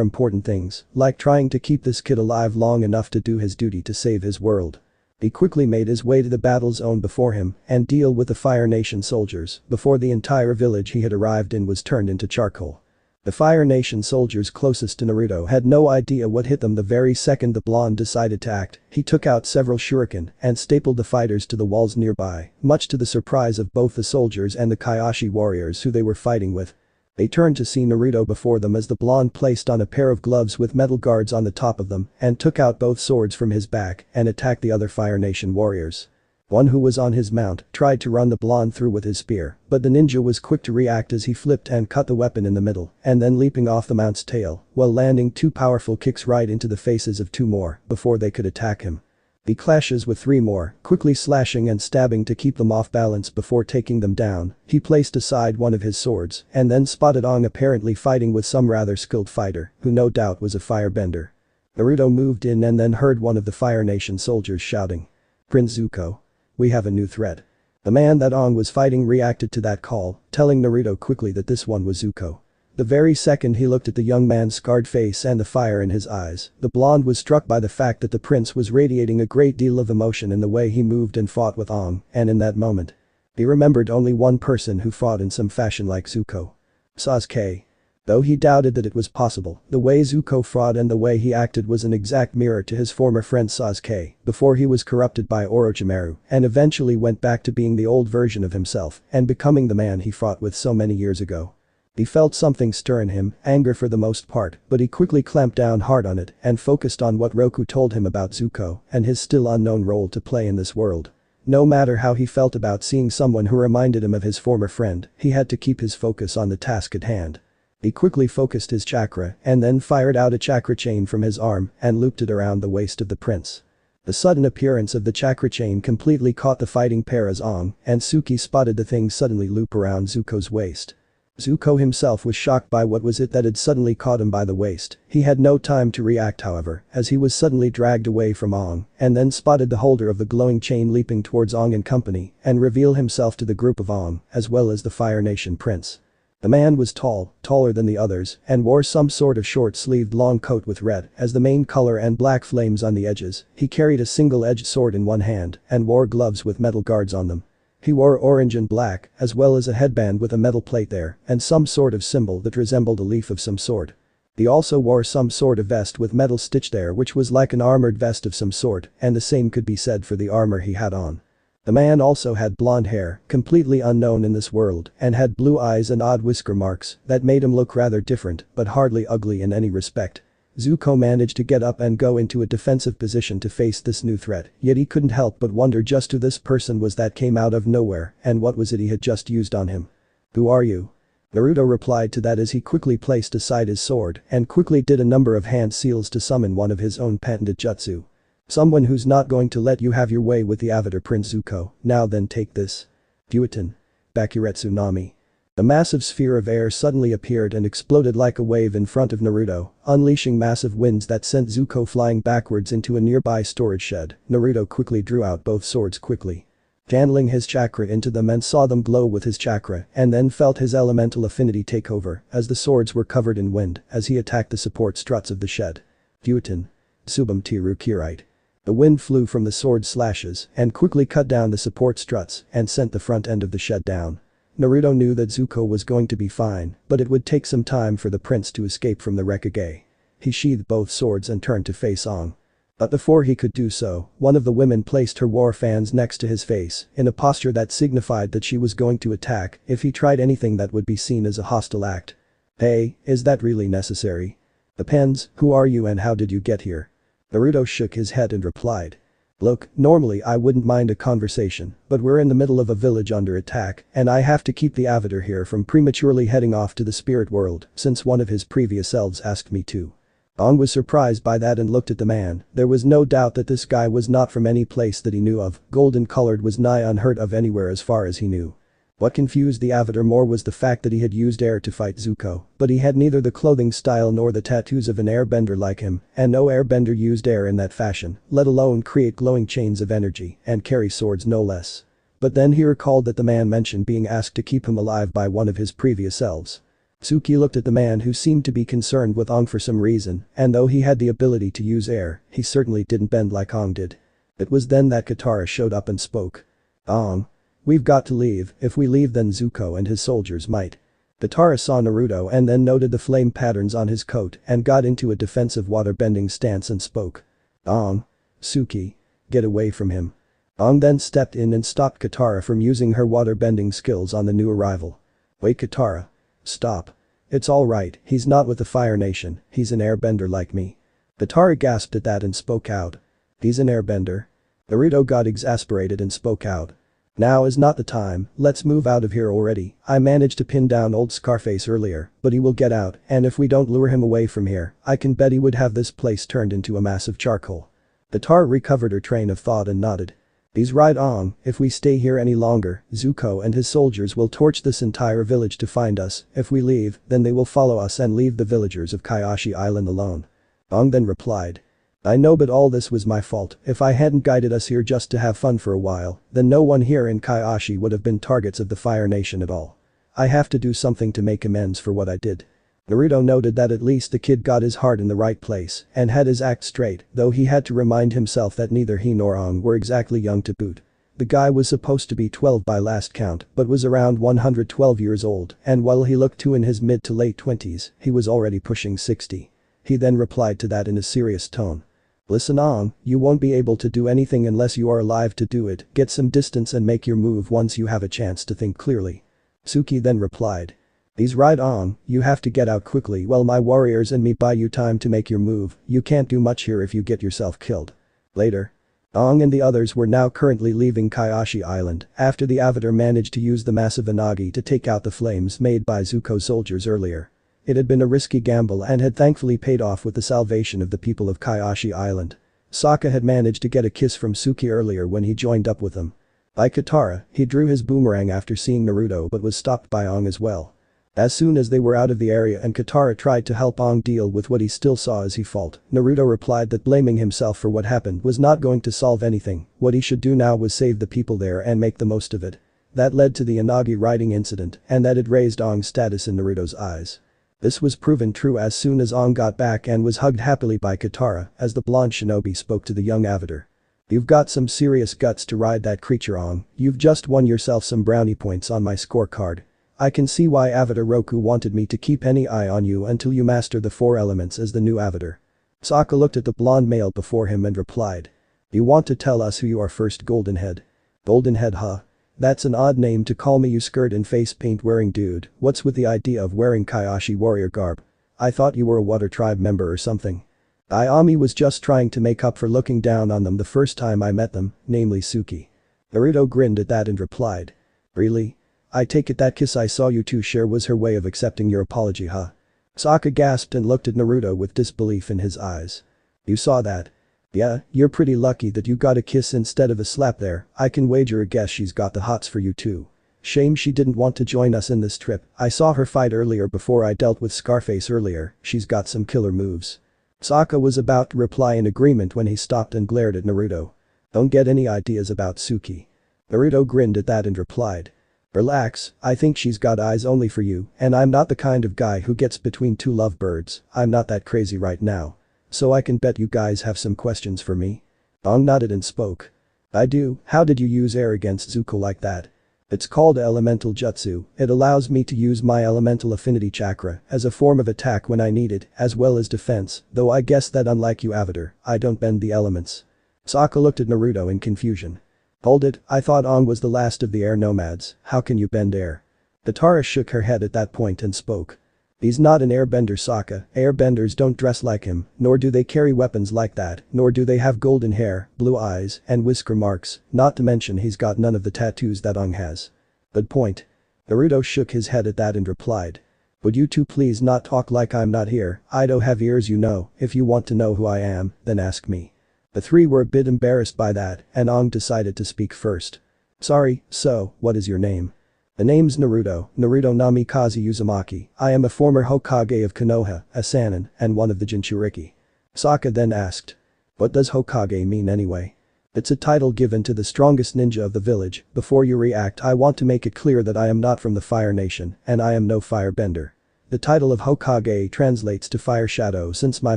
important things, like trying to keep this kid alive long enough to do his duty to save his world. He quickly made his way to the battle zone before him and deal with the Fire Nation soldiers before the entire village he had arrived in was turned into charcoal. The Fire Nation soldiers closest to Naruto had no idea what hit them the very second the blonde decided to act. He took out several shuriken and stapled the fighters to the walls nearby, much to the surprise of both the soldiers and the Kaioshin warriors who they were fighting with. They turned to see Naruto before them as the blonde placed on a pair of gloves with metal guards on the top of them and took out both swords from his back and attacked the other Fire Nation warriors. One who was on his mount tried to run the blonde through with his spear, but the ninja was quick to react as he flipped and cut the weapon in the middle and then leaping off the mount's tail while landing two powerful kicks right into the faces of two more before they could attack him. He clashes with three more, quickly slashing and stabbing to keep them off balance before taking them down. He placed aside one of his swords and then spotted Aang apparently fighting with some rather skilled fighter who no doubt was a firebender. Naruto moved in and then heard one of the Fire Nation soldiers shouting, "Prince Zuko. We have a new threat." The man that Aang was fighting reacted to that call, telling Naruto quickly that this one was Zuko. The very second he looked at the young man's scarred face and the fire in his eyes, the blonde was struck by the fact that the prince was radiating a great deal of emotion in the way he moved and fought with Aang, and in that moment, he remembered only one person who fought in some fashion like Zuko. Sasuke. Though he doubted that it was possible, the way Zuko fought and the way he acted was an exact mirror to his former friend Sasuke before he was corrupted by Orochimaru and eventually went back to being the old version of himself and becoming the man he fought with so many years ago. He felt something stir in him, anger for the most part, but he quickly clamped down hard on it and focused on what Roku told him about Zuko and his still unknown role to play in this world. No matter how he felt about seeing someone who reminded him of his former friend, he had to keep his focus on the task at hand. He quickly focused his chakra and then fired out a chakra chain from his arm and looped it around the waist of the prince. The sudden appearance of the chakra chain completely caught the fighting pair as Aang and Suki spotted the thing suddenly loop around Zuko's waist. Zuko himself was shocked by what was it that had suddenly caught him by the waist. He had no time to react however, as he was suddenly dragged away from Aang and then spotted the holder of the glowing chain leaping towards Aang and company and reveal himself to the group of Aang as well as the Fire Nation prince. The man was tall, taller than the others, and wore some sort of short-sleeved long coat with red as the main color and black flames on the edges. He carried a single-edged sword in one hand and wore gloves with metal guards on them. He wore orange and black, as well as a headband with a metal plate there and some sort of symbol that resembled a leaf of some sort. He also wore some sort of vest with metal stitch there which was like an armored vest of some sort, and the same could be said for the armor he had on. The man also had blonde hair, completely unknown in this world, and had blue eyes and odd whisker marks that made him look rather different but hardly ugly in any respect. Zuko managed to get up and go into a defensive position to face this new threat, yet he couldn't help but wonder just who this person was that came out of nowhere and what was it he had just used on him. "Who are you?" Naruto replied to that as he quickly placed aside his sword and quickly did a number of hand seals to summon one of his own patented jutsu. "Someone who's not going to let you have your way with the Avatar Prince Zuko. Now then take this." Fueton. Bakure Tsunami. The massive sphere of air suddenly appeared and exploded like a wave in front of Naruto, unleashing massive winds that sent Zuko flying backwards into a nearby storage shed. Naruto quickly drew out both swords quickly, channeling his chakra into them and saw them glow with his chakra and then felt his elemental affinity take over as the swords were covered in wind as he attacked the support struts of the shed. Fueton. Subum Tiru Kirite. The wind flew from the sword slashes and quickly cut down the support struts and sent the front end of the shed down. Naruto knew that Zuko was going to be fine, but it would take some time for the prince to escape from the Hokage. He sheathed both swords and turned to face Aang. But before he could do so, one of the women placed her war fans next to his face in a posture that signified that she was going to attack if he tried anything that would be seen as a hostile act. "Hey, is that really necessary?" "Depends, who are you and how did you get here?" Naruto shook his head and replied. "Look, normally I wouldn't mind a conversation, but we're in the middle of a village under attack and I have to keep the Avatar here from prematurely heading off to the spirit world since one of his previous selves asked me to." Ong was surprised by that and looked at the man. There was no doubt that this guy was not from any place that he knew of. Golden colored was nigh unheard of anywhere as far as he knew. What confused the Avatar more was the fact that he had used air to fight Zuko, but he had neither the clothing style nor the tattoos of an airbender like him, and no airbender used air in that fashion, let alone create glowing chains of energy and carry swords no less. But then he recalled that the man mentioned being asked to keep him alive by one of his previous selves. Suki looked at the man who seemed to be concerned with Ong for some reason, and though he had the ability to use air, he certainly didn't bend like Ong did. It was then that Katara showed up and spoke. "Ong. We've got to leave. If we leave then Zuko and his soldiers might." Katara saw Naruto and then noted the flame patterns on his coat and got into a defensive waterbending stance and spoke. "Ong. Suki. Get away from him." Ong then stepped in and stopped Katara from using her waterbending skills on the new arrival. "Wait, Katara. Stop. It's alright, he's not with the Fire Nation, he's an airbender like me." Katara gasped at that and spoke out. "He's an airbender?" Naruto got exasperated and spoke out. "Now is not the time, let's move out of here already. I managed to pin down old Scarface earlier, but he will get out, and if we don't lure him away from here, I can bet he would have this place turned into a massive charcoal." Katara recovered her train of thought and nodded. "He's right on, if we stay here any longer, Zuko and his soldiers will torch this entire village to find us. If we leave, then they will follow us and leave the villagers of Kaiashi Island alone." Ong then replied. "I know, but all this was my fault. If I hadn't guided us here just to have fun for a while, then no one here in Kaiashi would have been targets of the Fire Nation at all. I have to do something to make amends for what I did." Naruto noted that at least the kid got his heart in the right place and had his act straight, though he had to remind himself that neither he nor Ong were exactly young to boot. The guy was supposed to be 12 by last count but was around 112 years old, and while he looked in his mid to late 20s, he was already pushing 60. He then replied to that in a serious tone. "Listen, Ong, you won't be able to do anything unless you are alive to do it. Get some distance and make your move once you have a chance to think clearly." Suki then replied. "He's right on, you have to get out quickly while my warriors and me buy you time to make your move. You can't do much here if you get yourself killed." Later. Ong and the others were now currently leaving Kaiashi Island after the Avatar managed to use the massive Anagi to take out the flames made by Zuko's soldiers earlier. It had been a risky gamble and had thankfully paid off with the salvation of the people of Kaiashi Island. Sokka had managed to get a kiss from Suki earlier when he joined up with them. Like Katara, he drew his boomerang after seeing Naruto but was stopped by Ong as well. As soon as they were out of the area and Katara tried to help Ong deal with what he still saw as his fault, Naruto replied that blaming himself for what happened was not going to solve anything. What he should do now was save the people there and make the most of it. That led to the Anagi riding incident, and that had raised Ong's status in Naruto's eyes. This was proven true as soon as Ong got back and was hugged happily by Katara as the blonde shinobi spoke to the young Avatar. "You've got some serious guts to ride that creature, Ong. You've just won yourself some brownie points on my scorecard. I can see why Avatar Roku wanted me to keep any eye on you until you master the 4 elements as the new Avatar." Sokka looked at the blonde male before him and replied. "You want to tell us who you are first, Goldenhead?" "Goldenhead, huh? That's an odd name to call me, you skirt and face paint wearing dude. What's with the idea of wearing Kaiashi warrior garb? I thought you were a water tribe member or something." "Ayami was just trying to make up for looking down on them the first time I met them, namely Suki." Naruto grinned at that and replied. "Really? I take it that kiss I saw you two share was her way of accepting your apology, huh?" Sokka gasped and looked at Naruto with disbelief in his eyes. "You saw that? Yeah, you're pretty lucky that you got a kiss instead of a slap there. I can wager a guess she's got the hots for you too. Shame she didn't want to join us in this trip. I saw her fight earlier before I dealt with Scarface earlier. She's got some killer moves." Sokka was about to reply in agreement when he stopped and glared at Naruto. "Don't get any ideas about Suki." Naruto grinned at that and replied. "Relax, I think she's got eyes only for you, and I'm not the kind of guy who gets between two lovebirds. I'm not that crazy right now. So I can bet you guys have some questions for me?" Ong nodded and spoke. "I do. How did you use air against Zuko like that?" "It's called elemental jutsu. It allows me to use my elemental affinity chakra as a form of attack when I need it, as well as defense, though I guess that unlike you Avatar, I don't bend the elements." Sokka looked at Naruto in confusion. "Hold it, I thought Ong was the last of the air nomads. How can you bend air?" Katara shook her head at that point and spoke. "He's not an airbender, Sokka. Airbenders don't dress like him, nor do they carry weapons like that, nor do they have golden hair, blue eyes, and whisker marks, not to mention he's got none of the tattoos that Ong has." "Good point." Naruto shook his head at that and replied. Would you two please not talk like I'm not here? I don't have ears, you know. If you want to know who I am, then ask me. The three were a bit embarrassed by that, and Ong decided to speak first. Sorry, so, what is your name? The name's Naruto Namikaze Uzumaki. I am a former Hokage of Konoha, a Sannin, and one of the Jinchuriki. Sokka then asked. What does Hokage mean anyway? It's a title given to the strongest ninja of the village. Before you react, I want to make it clear that I am not from the Fire Nation, and I am no firebender. The title of Hokage translates to Fire Shadow since my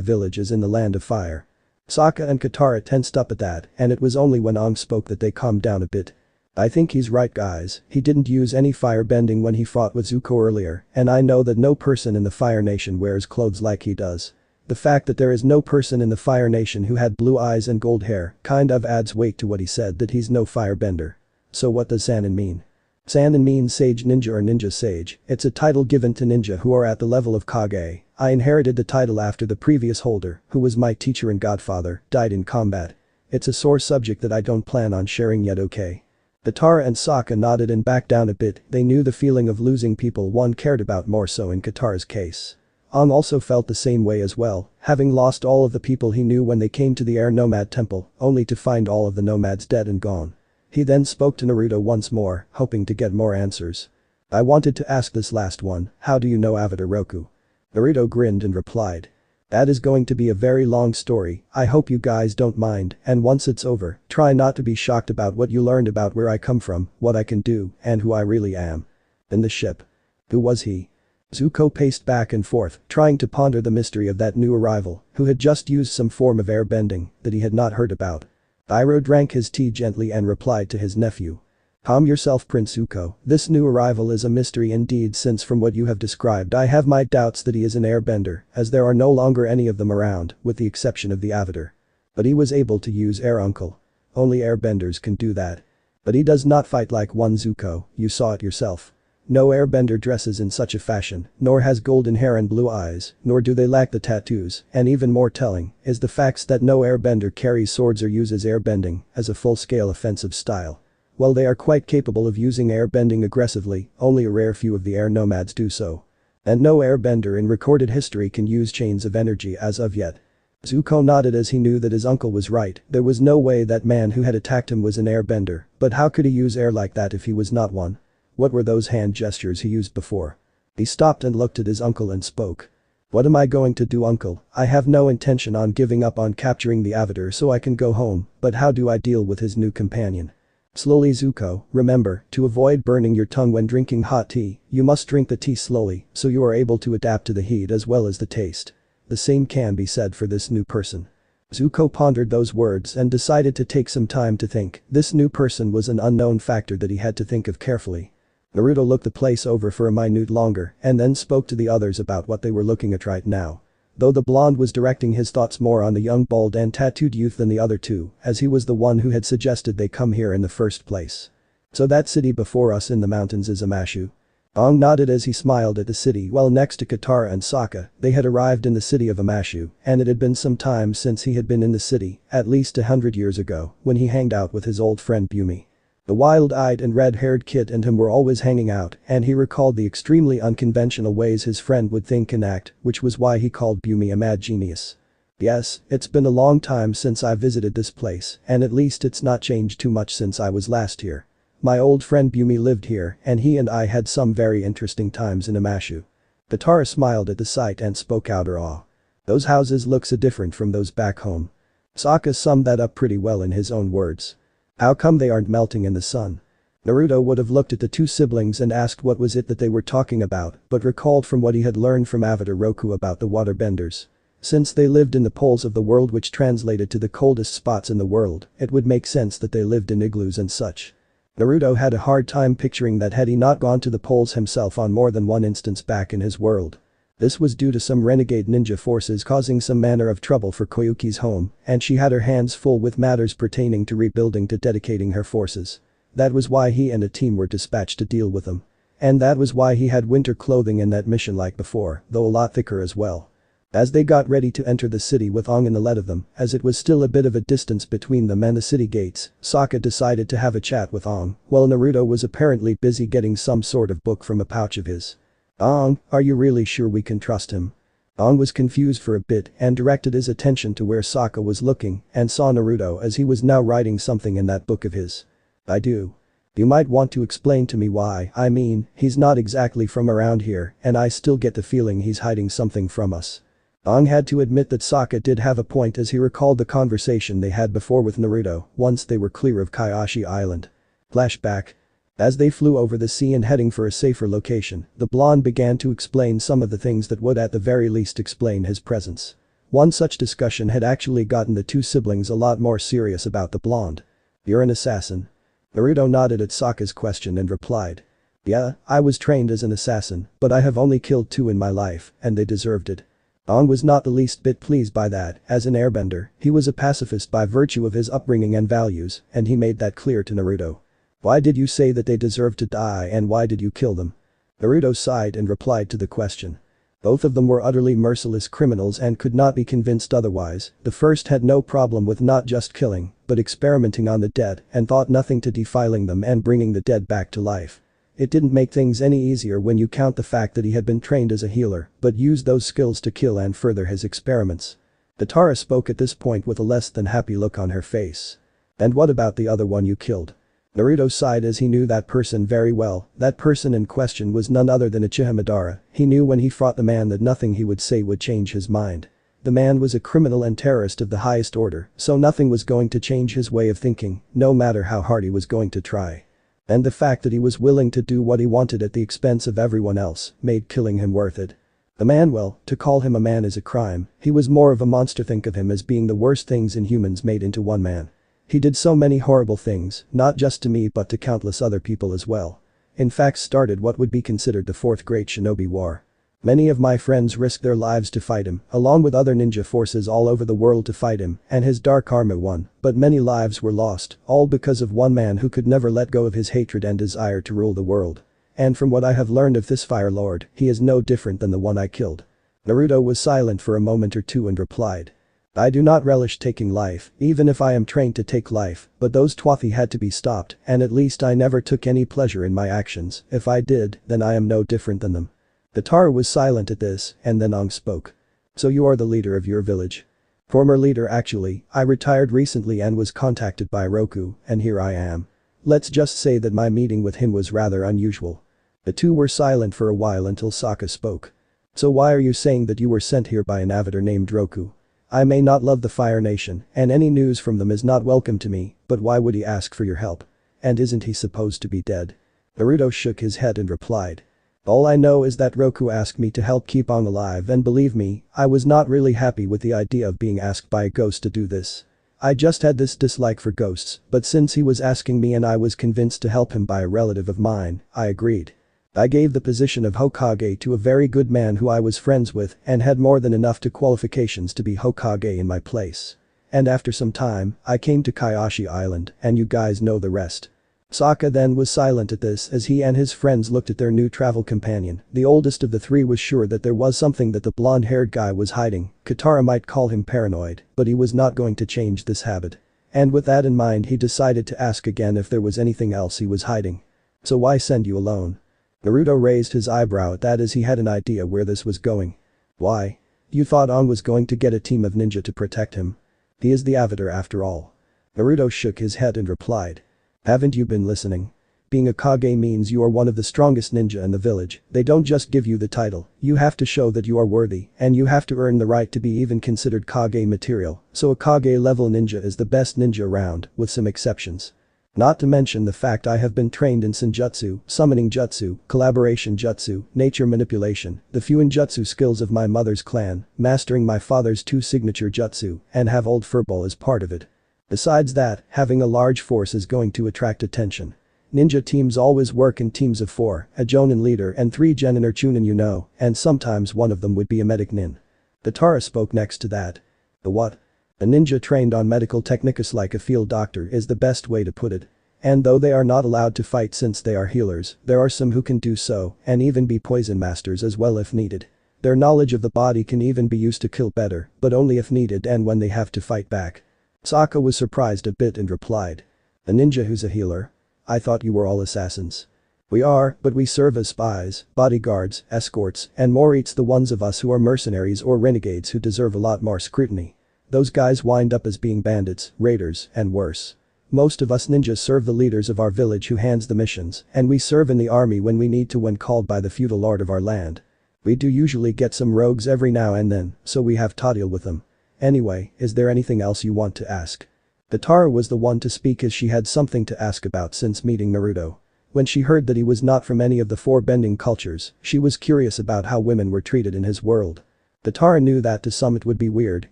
village is in the land of fire. Sokka and Katara tensed up at that, and it was only when Ong spoke that they calmed down a bit. I think he's right, guys. He didn't use any firebending when he fought with Zuko earlier, and I know that no person in the Fire Nation wears clothes like he does. The fact that there is no person in the Fire Nation who had blue eyes and gold hair kind of adds weight to what he said, that he's no firebender. So what does Sannin mean? Sannin means sage ninja or ninja sage. It's a title given to ninja who are at the level of Kage. I inherited the title after the previous holder, who was my teacher and godfather, died in combat. It's a sore subject that I don't plan on sharing yet, okay? Katara and Sokka nodded and backed down a bit. They knew the feeling of losing people one cared about, more so in Katara's case. Ong also felt the same way as well, having lost all of the people he knew when they came to the Air Nomad Temple, only to find all of the nomads dead and gone. He then spoke to Naruto once more, hoping to get more answers. I wanted to ask this last one, how do you know Avatar Roku? Naruto grinned and replied. That is going to be a very long story. I hope you guys don't mind, and once it's over, try not to be shocked about what you learned about where I come from, what I can do, and who I really am. In the ship. Who was he? Zuko paced back and forth, trying to ponder the mystery of that new arrival, who had just used some form of airbending that he had not heard about. Iroh drank his tea gently and replied to his nephew. Calm yourself, Prince Zuko. This new arrival is a mystery indeed, since from what you have described I have my doubts that he is an airbender, as there are no longer any of them around, with the exception of the Avatar. But he was able to use air uncle. Only airbenders can do that. But he does not fight like one, Zuko, you saw it yourself. No airbender dresses in such a fashion, nor has golden hair and blue eyes, nor do they lack the tattoos, and even more telling is the fact that no airbender carries swords or uses airbending as a full-scale offensive style. While they are quite capable of using airbending aggressively, only a rare few of the air nomads do so. And no airbender in recorded history can use chains of energy as of yet. Zuko nodded as he knew that his uncle was right. There was no way that man who had attacked him was an airbender, but how could he use air like that if he was not one? What were those hand gestures he used before? He stopped and looked at his uncle and spoke. What am I going to do, uncle? I have no intention on giving up on capturing the Avatar so I can go home, but how do I deal with his new companion? Slowly, Zuko, remember, to avoid burning your tongue when drinking hot tea, you must drink the tea slowly so you are able to adapt to the heat as well as the taste. The same can be said for this new person. Zuko pondered those words and decided to take some time to think. This new person was an unknown factor that he had to think of carefully. Naruto looked the place over for a minute longer and then spoke to the others about what they were looking at right now. Though the blonde was directing his thoughts more on the young bald and tattooed youth than the other two, as he was the one who had suggested they come here in the first place. So that city before us in the mountains is Amashu? Ong nodded as he smiled at the city. While next to Katara and Sokka, they had arrived in the city of Amashu, and it had been some time since he had been in the city, at least 100 years ago, when he hanged out with his old friend Bumi. The wild-eyed and red-haired kid and him were always hanging out, and he recalled the extremely unconventional ways his friend would think and act, which was why he called Bumi a mad genius. Yes, it's been a long time since I visited this place, and at least it's not changed too much since I was last here. My old friend Bumi lived here, and he and I had some very interesting times in Amashu. Katara smiled at the sight and spoke out her awe. Those houses look so different from those back home. Sokka summed that up pretty well in his own words. How come they aren't melting in the sun? Naruto would have looked at the two siblings and asked what was it that they were talking about, but recalled from what he had learned from Avatar Roku about the waterbenders. Since they lived in the poles of the world, which translated to the coldest spots in the world, it would make sense that they lived in igloos and such. Naruto had a hard time picturing that had he not gone to the poles himself on more than one instance back in his world. This was due to some renegade ninja forces causing some manner of trouble for Koyuki's home, and she had her hands full with matters pertaining to rebuilding to dedicating her forces. That was why he and a team were dispatched to deal with them. And that was why he had winter clothing in that mission like before, though a lot thicker as well. As they got ready to enter the city with Ong in the lead of them, as it was still a bit of a distance between them and the city gates, Sokka decided to have a chat with Ong, while Naruto was apparently busy getting some sort of book from a pouch of his. Are you really sure we can trust him? Aang was confused for a bit and directed his attention to where Sokka was looking and saw Naruto as he was now writing something in that book of his. I do. You might want to explain to me why. I mean, he's not exactly from around here and I still get the feeling he's hiding something from us. Aang had to admit that Sokka did have a point as he recalled the conversation they had before with Naruto once they were clear of Kaioshin Island. Flashback. As they flew over the sea and heading for a safer location, the blonde began to explain some of the things that would at the very least explain his presence. One such discussion had actually gotten the two siblings a lot more serious about the blonde. You're an assassin? Naruto nodded at Sokka's question and replied. Yeah, I was trained as an assassin, but I have only killed 2 in my life, and they deserved it. Aang was not the least bit pleased by that, as an airbender, he was a pacifist by virtue of his upbringing and values, and he made that clear to Naruto. Why did you say that they deserved to die and why did you kill them? Naruto sighed and replied to the question. Both of them were utterly merciless criminals and could not be convinced otherwise. The first had no problem with not just killing, but experimenting on the dead and thought nothing to defiling them and bringing the dead back to life. It didn't make things any easier when you count the fact that he had been trained as a healer, but used those skills to kill and further his experiments. Katara spoke at this point with a less than happy look on her face. And what about the other one you killed? Naruto sighed as he knew that person very well. That person in question was none other than Uchiha Madara. He knew when he fought the man that nothing he would say would change his mind. The man was a criminal and terrorist of the highest order, so nothing was going to change his way of thinking, no matter how hard he was going to try. And the fact that he was willing to do what he wanted at the expense of everyone else made killing him worth it. The man, well, to call him a man is a crime. He was more of a monster. Think of him as being the worst things in humans made into one man. He did so many horrible things, not just to me but to countless other people as well. In fact, started what would be considered the 4th Great Shinobi War. Many of my friends risked their lives to fight him, along with other ninja forces all over the world to fight him, and his dark army won, but many lives were lost, all because of one man who could never let go of his hatred and desire to rule the world. And from what I have learned of this Fire Lord, he is no different than the one I killed. Naruto was silent for a moment or two and replied. I do not relish taking life, even if I am trained to take life, but those Twathi had to be stopped, and at least I never took any pleasure in my actions. If I did, then I am no different than them. Katara was silent at this, and then Aang spoke. So you are the leader of your village? Former leader actually, I retired recently and was contacted by Roku, and here I am. Let's just say that my meeting with him was rather unusual. The two were silent for a while until Sokka spoke. So why are you saying that you were sent here by an avatar named Roku? I may not love the Fire Nation, and any news from them is not welcome to me, but why would he ask for your help? And isn't he supposed to be dead? Naruto shook his head and replied. All I know is that Roku asked me to help keep Aang alive, and believe me, I was not really happy with the idea of being asked by a ghost to do this. I just had this dislike for ghosts, but since he was asking me and I was convinced to help him by a relative of mine, I agreed. I gave the position of Hokage to a very good man who I was friends with and had more than enough to qualifications to be Hokage in my place. And after some time, I came to Kaioshin Island, and you guys know the rest. Sokka then was silent at this as he and his friends looked at their new travel companion. The oldest of the three was sure that there was something that the blonde-haired guy was hiding. Katara might call him paranoid, but he was not going to change this habit. And with that in mind, he decided to ask again if there was anything else he was hiding. So why send you alone? Naruto raised his eyebrow at that as he had an idea where this was going. Why? You thought Aang was going to get a team of ninja to protect him? He is the Avatar after all. Naruto shook his head and replied. Haven't you been listening? Being a Kage means you are one of the strongest ninja in the village. They don't just give you the title, you have to show that you are worthy, and you have to earn the right to be even considered Kage material, so a Kage level ninja is the best ninja around, with some exceptions. Not to mention the fact I have been trained in Senjutsu, summoning jutsu, collaboration jutsu, nature manipulation, the Fuinjutsu skills of my mother's clan, mastering my father's 2 signature jutsu, and have old furball as part of it. Besides that, having a large force is going to attract attention. Ninja teams always work in teams of 4, a Jonin leader and 3 genin or chunin you know, and sometimes one of them would be a medic nin. Katara spoke next to that. The what? A ninja trained on medical techniques like a field doctor is the best way to put it. And though they are not allowed to fight since they are healers, there are some who can do so and even be poison masters as well if needed. Their knowledge of the body can even be used to kill better, but only if needed and when they have to fight back. Sokka was surprised a bit and replied. A ninja who's a healer? I thought you were all assassins. We are, but we serve as spies, bodyguards, escorts, and more eats the ones of us who are mercenaries or renegades who deserve a lot more scrutiny. Those guys wind up as being bandits, raiders, and worse. Most of us ninjas serve the leaders of our village who hands the missions, and we serve in the army when we need to when called by the feudal lord of our land. We do usually get some rogues every now and then, so we have to deal with them. Anyway, is there anything else you want to ask? Katara was the one to speak as she had something to ask about since meeting Naruto. When she heard that he was not from any of the four bending cultures, she was curious about how women were treated in his world. Katara knew that to some it would be weird,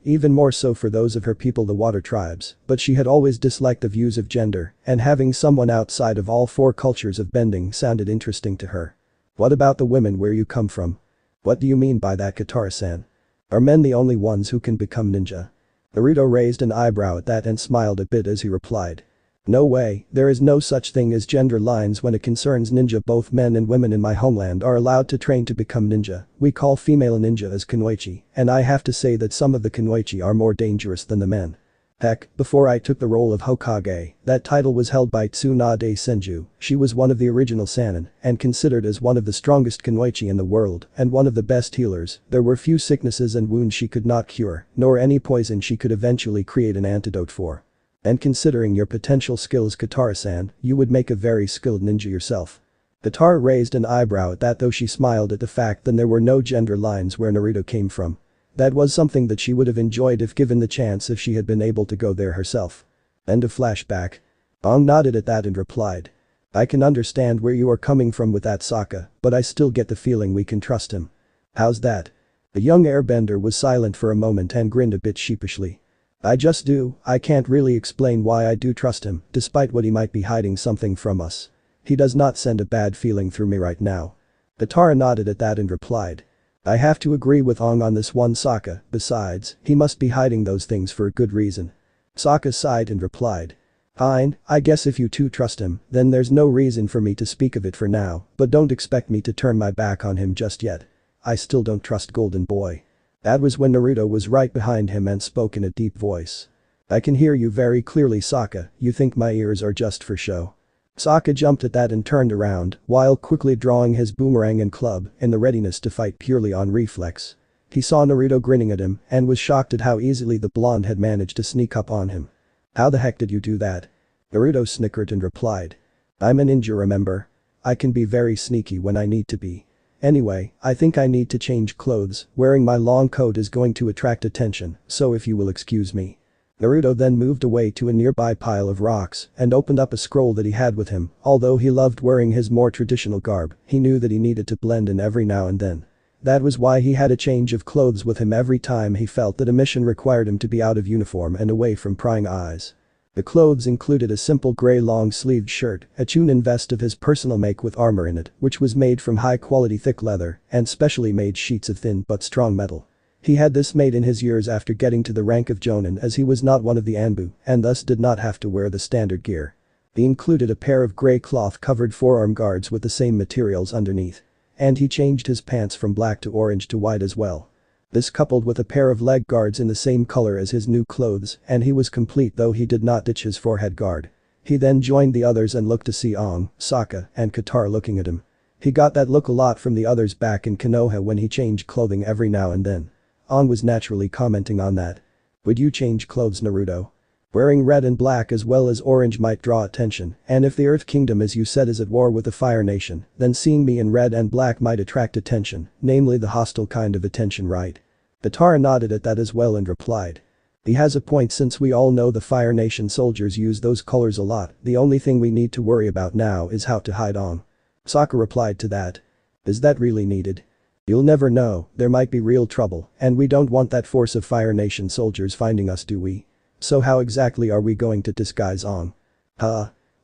even more so for those of her people the water tribes, but she had always disliked the views of gender, and having someone outside of all four cultures of bending sounded interesting to her. What about the women where you come from? What do you mean by that, Katara-san? Are men the only ones who can become ninja? Naruto raised an eyebrow at that and smiled a bit as he replied. No way, there is no such thing as gender lines when it concerns ninja. Both men and women in my homeland are allowed to train to become ninja. We call female ninja as kunoichi, and I have to say that some of the kunoichi are more dangerous than the men. Heck, before I took the role of Hokage, that title was held by Tsunade Senju. She was one of the original Sannin, and considered as one of the strongest kunoichi in the world, and one of the best healers. There were few sicknesses and wounds she could not cure, nor any poison she could eventually create an antidote for. And considering your potential skills, Katara-san, you would make a very skilled ninja yourself. Katara raised an eyebrow at that, though she smiled at the fact that there were no gender lines where Naruto came from. That was something that she would have enjoyed if given the chance, if she had been able to go there herself. End of flashback. Aang nodded at that and replied. I can understand where you are coming from with that, Sokka, but I still get the feeling we can trust him. How's that? The young airbender was silent for a moment and grinned a bit sheepishly. I just do. I can't really explain why I do trust him, despite what he might be hiding something from us. He does not send a bad feeling through me right now. Katara nodded at that and replied. I have to agree with Aang on this one, Sokka. Besides, he must be hiding those things for a good reason. Sokka sighed and replied. Fine, I guess if you two trust him, then there's no reason for me to speak of it for now, but don't expect me to turn my back on him just yet. I still don't trust Golden Boy. That was when Naruto was right behind him and spoke in a deep voice. I can hear you very clearly, Sokka. You think my ears are just for show? Sokka jumped at that and turned around, while quickly drawing his boomerang and club in the readiness to fight purely on reflex. He saw Naruto grinning at him and was shocked at how easily the blonde had managed to sneak up on him. How the heck did you do that? Naruto snickered and replied. I'm a ninja, remember? I can be very sneaky when I need to be. Anyway, I think I need to change clothes. Wearing my long coat is going to attract attention, so if you will excuse me. Naruto then moved away to a nearby pile of rocks and opened up a scroll that he had with him. Although he loved wearing his more traditional garb, he knew that he needed to blend in every now and then. That was why he had a change of clothes with him every time he felt that a mission required him to be out of uniform and away from prying eyes. The clothes included a simple grey long-sleeved shirt, a Chunin vest of his personal make with armor in it, which was made from high-quality thick leather, and specially made sheets of thin but strong metal. He had this made in his years after getting to the rank of Jonin, as he was not one of the Anbu, and thus did not have to wear the standard gear. He included a pair of grey cloth-covered forearm guards with the same materials underneath. And he changed his pants from black to orange to white as well. This coupled with a pair of leg guards in the same color as his new clothes, and he was complete, though he did not ditch his forehead guard. He then joined the others and looked to see Aang, Sokka, and Katara looking at him. He got that look a lot from the others back in Konoha when he changed clothing every now and then. Aang was naturally commenting on that. Would you change clothes, Naruto? Wearing red and black as well as orange might draw attention, and if the Earth Kingdom, as you said, is at war with the Fire Nation, then seeing me in red and black might attract attention, namely the hostile kind of attention, right? Katara nodded at that as well and replied. He has a point, since we all know the Fire Nation soldiers use those colors a lot. The only thing we need to worry about now is how to hide Aang. Sokka replied to that. Is that really needed? You'll never know, there might be real trouble, and we don't want that force of Fire Nation soldiers finding us, do we? So how exactly are we going to disguise Aang?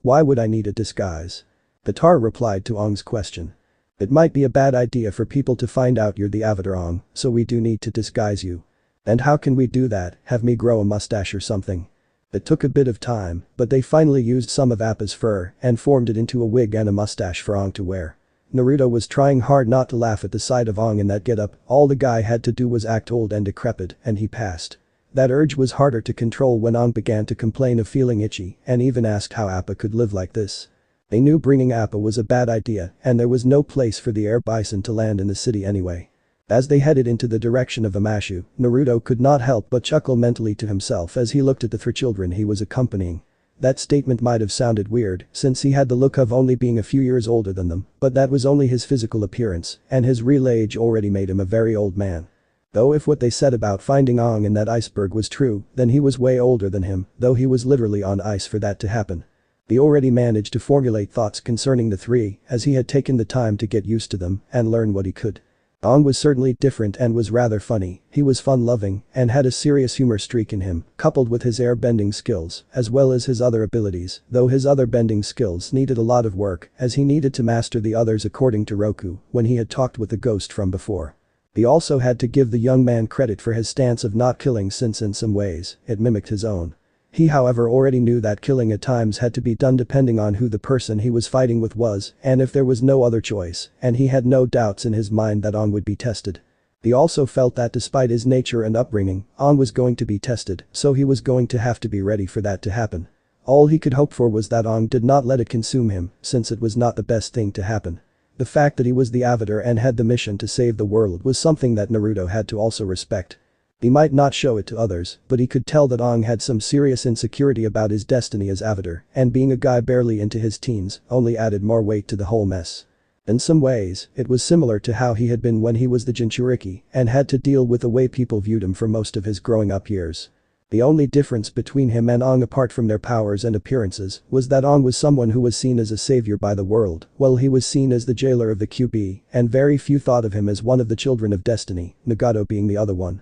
Why would I need a disguise? Katara replied to Aang's question. It might be a bad idea for people to find out you're the Avatar, Aang, so we do need to disguise you. And how can we do that? Have me grow a mustache or something? It took a bit of time, but they finally used some of Appa's fur and formed it into a wig and a mustache for Aang to wear. Naruto was trying hard not to laugh at the sight of Aang in that getup. All the guy had to do was act old and decrepit, and he passed. That urge was harder to control when Aang began to complain of feeling itchy and even asked how Appa could live like this. They knew bringing Appa was a bad idea and there was no place for the air bison to land in the city anyway. As they headed into the direction of Amashu, Naruto could not help but chuckle mentally to himself as he looked at the three children he was accompanying. That statement might have sounded weird since he had the look of only being a few years older than them, but that was only his physical appearance and his real age already made him a very old man. Though if what they said about finding Aang in that iceberg was true, then he was way older than him, though he was literally on ice for that to happen. He already managed to formulate thoughts concerning the three as he had taken the time to get used to them and learn what he could. Aang was certainly different and was rather funny, he was fun-loving and had a serious humor streak in him, coupled with his air-bending skills, as well as his other abilities, though his other bending skills needed a lot of work as he needed to master the others according to Roku when he had talked with the ghost from before. He also had to give the young man credit for his stance of not killing since in some ways, it mimicked his own. He however already knew that killing at times had to be done depending on who the person he was fighting with was and if there was no other choice, and he had no doubts in his mind that Aang would be tested. He also felt that despite his nature and upbringing, Aang was going to be tested, so he was going to have to be ready for that to happen. All he could hope for was that Aang did not let it consume him, since it was not the best thing to happen. The fact that he was the Avatar and had the mission to save the world was something that Naruto had to also respect. He might not show it to others, but he could tell that Aang had some serious insecurity about his destiny as Avatar, and being a guy barely into his teens only added more weight to the whole mess. In some ways, it was similar to how he had been when he was the Jinchuriki and had to deal with the way people viewed him for most of his growing up years. The only difference between him and Aang apart from their powers and appearances was that Aang was someone who was seen as a savior by the world, while he was seen as the jailer of the QB, and very few thought of him as one of the children of destiny, Nagato being the other one.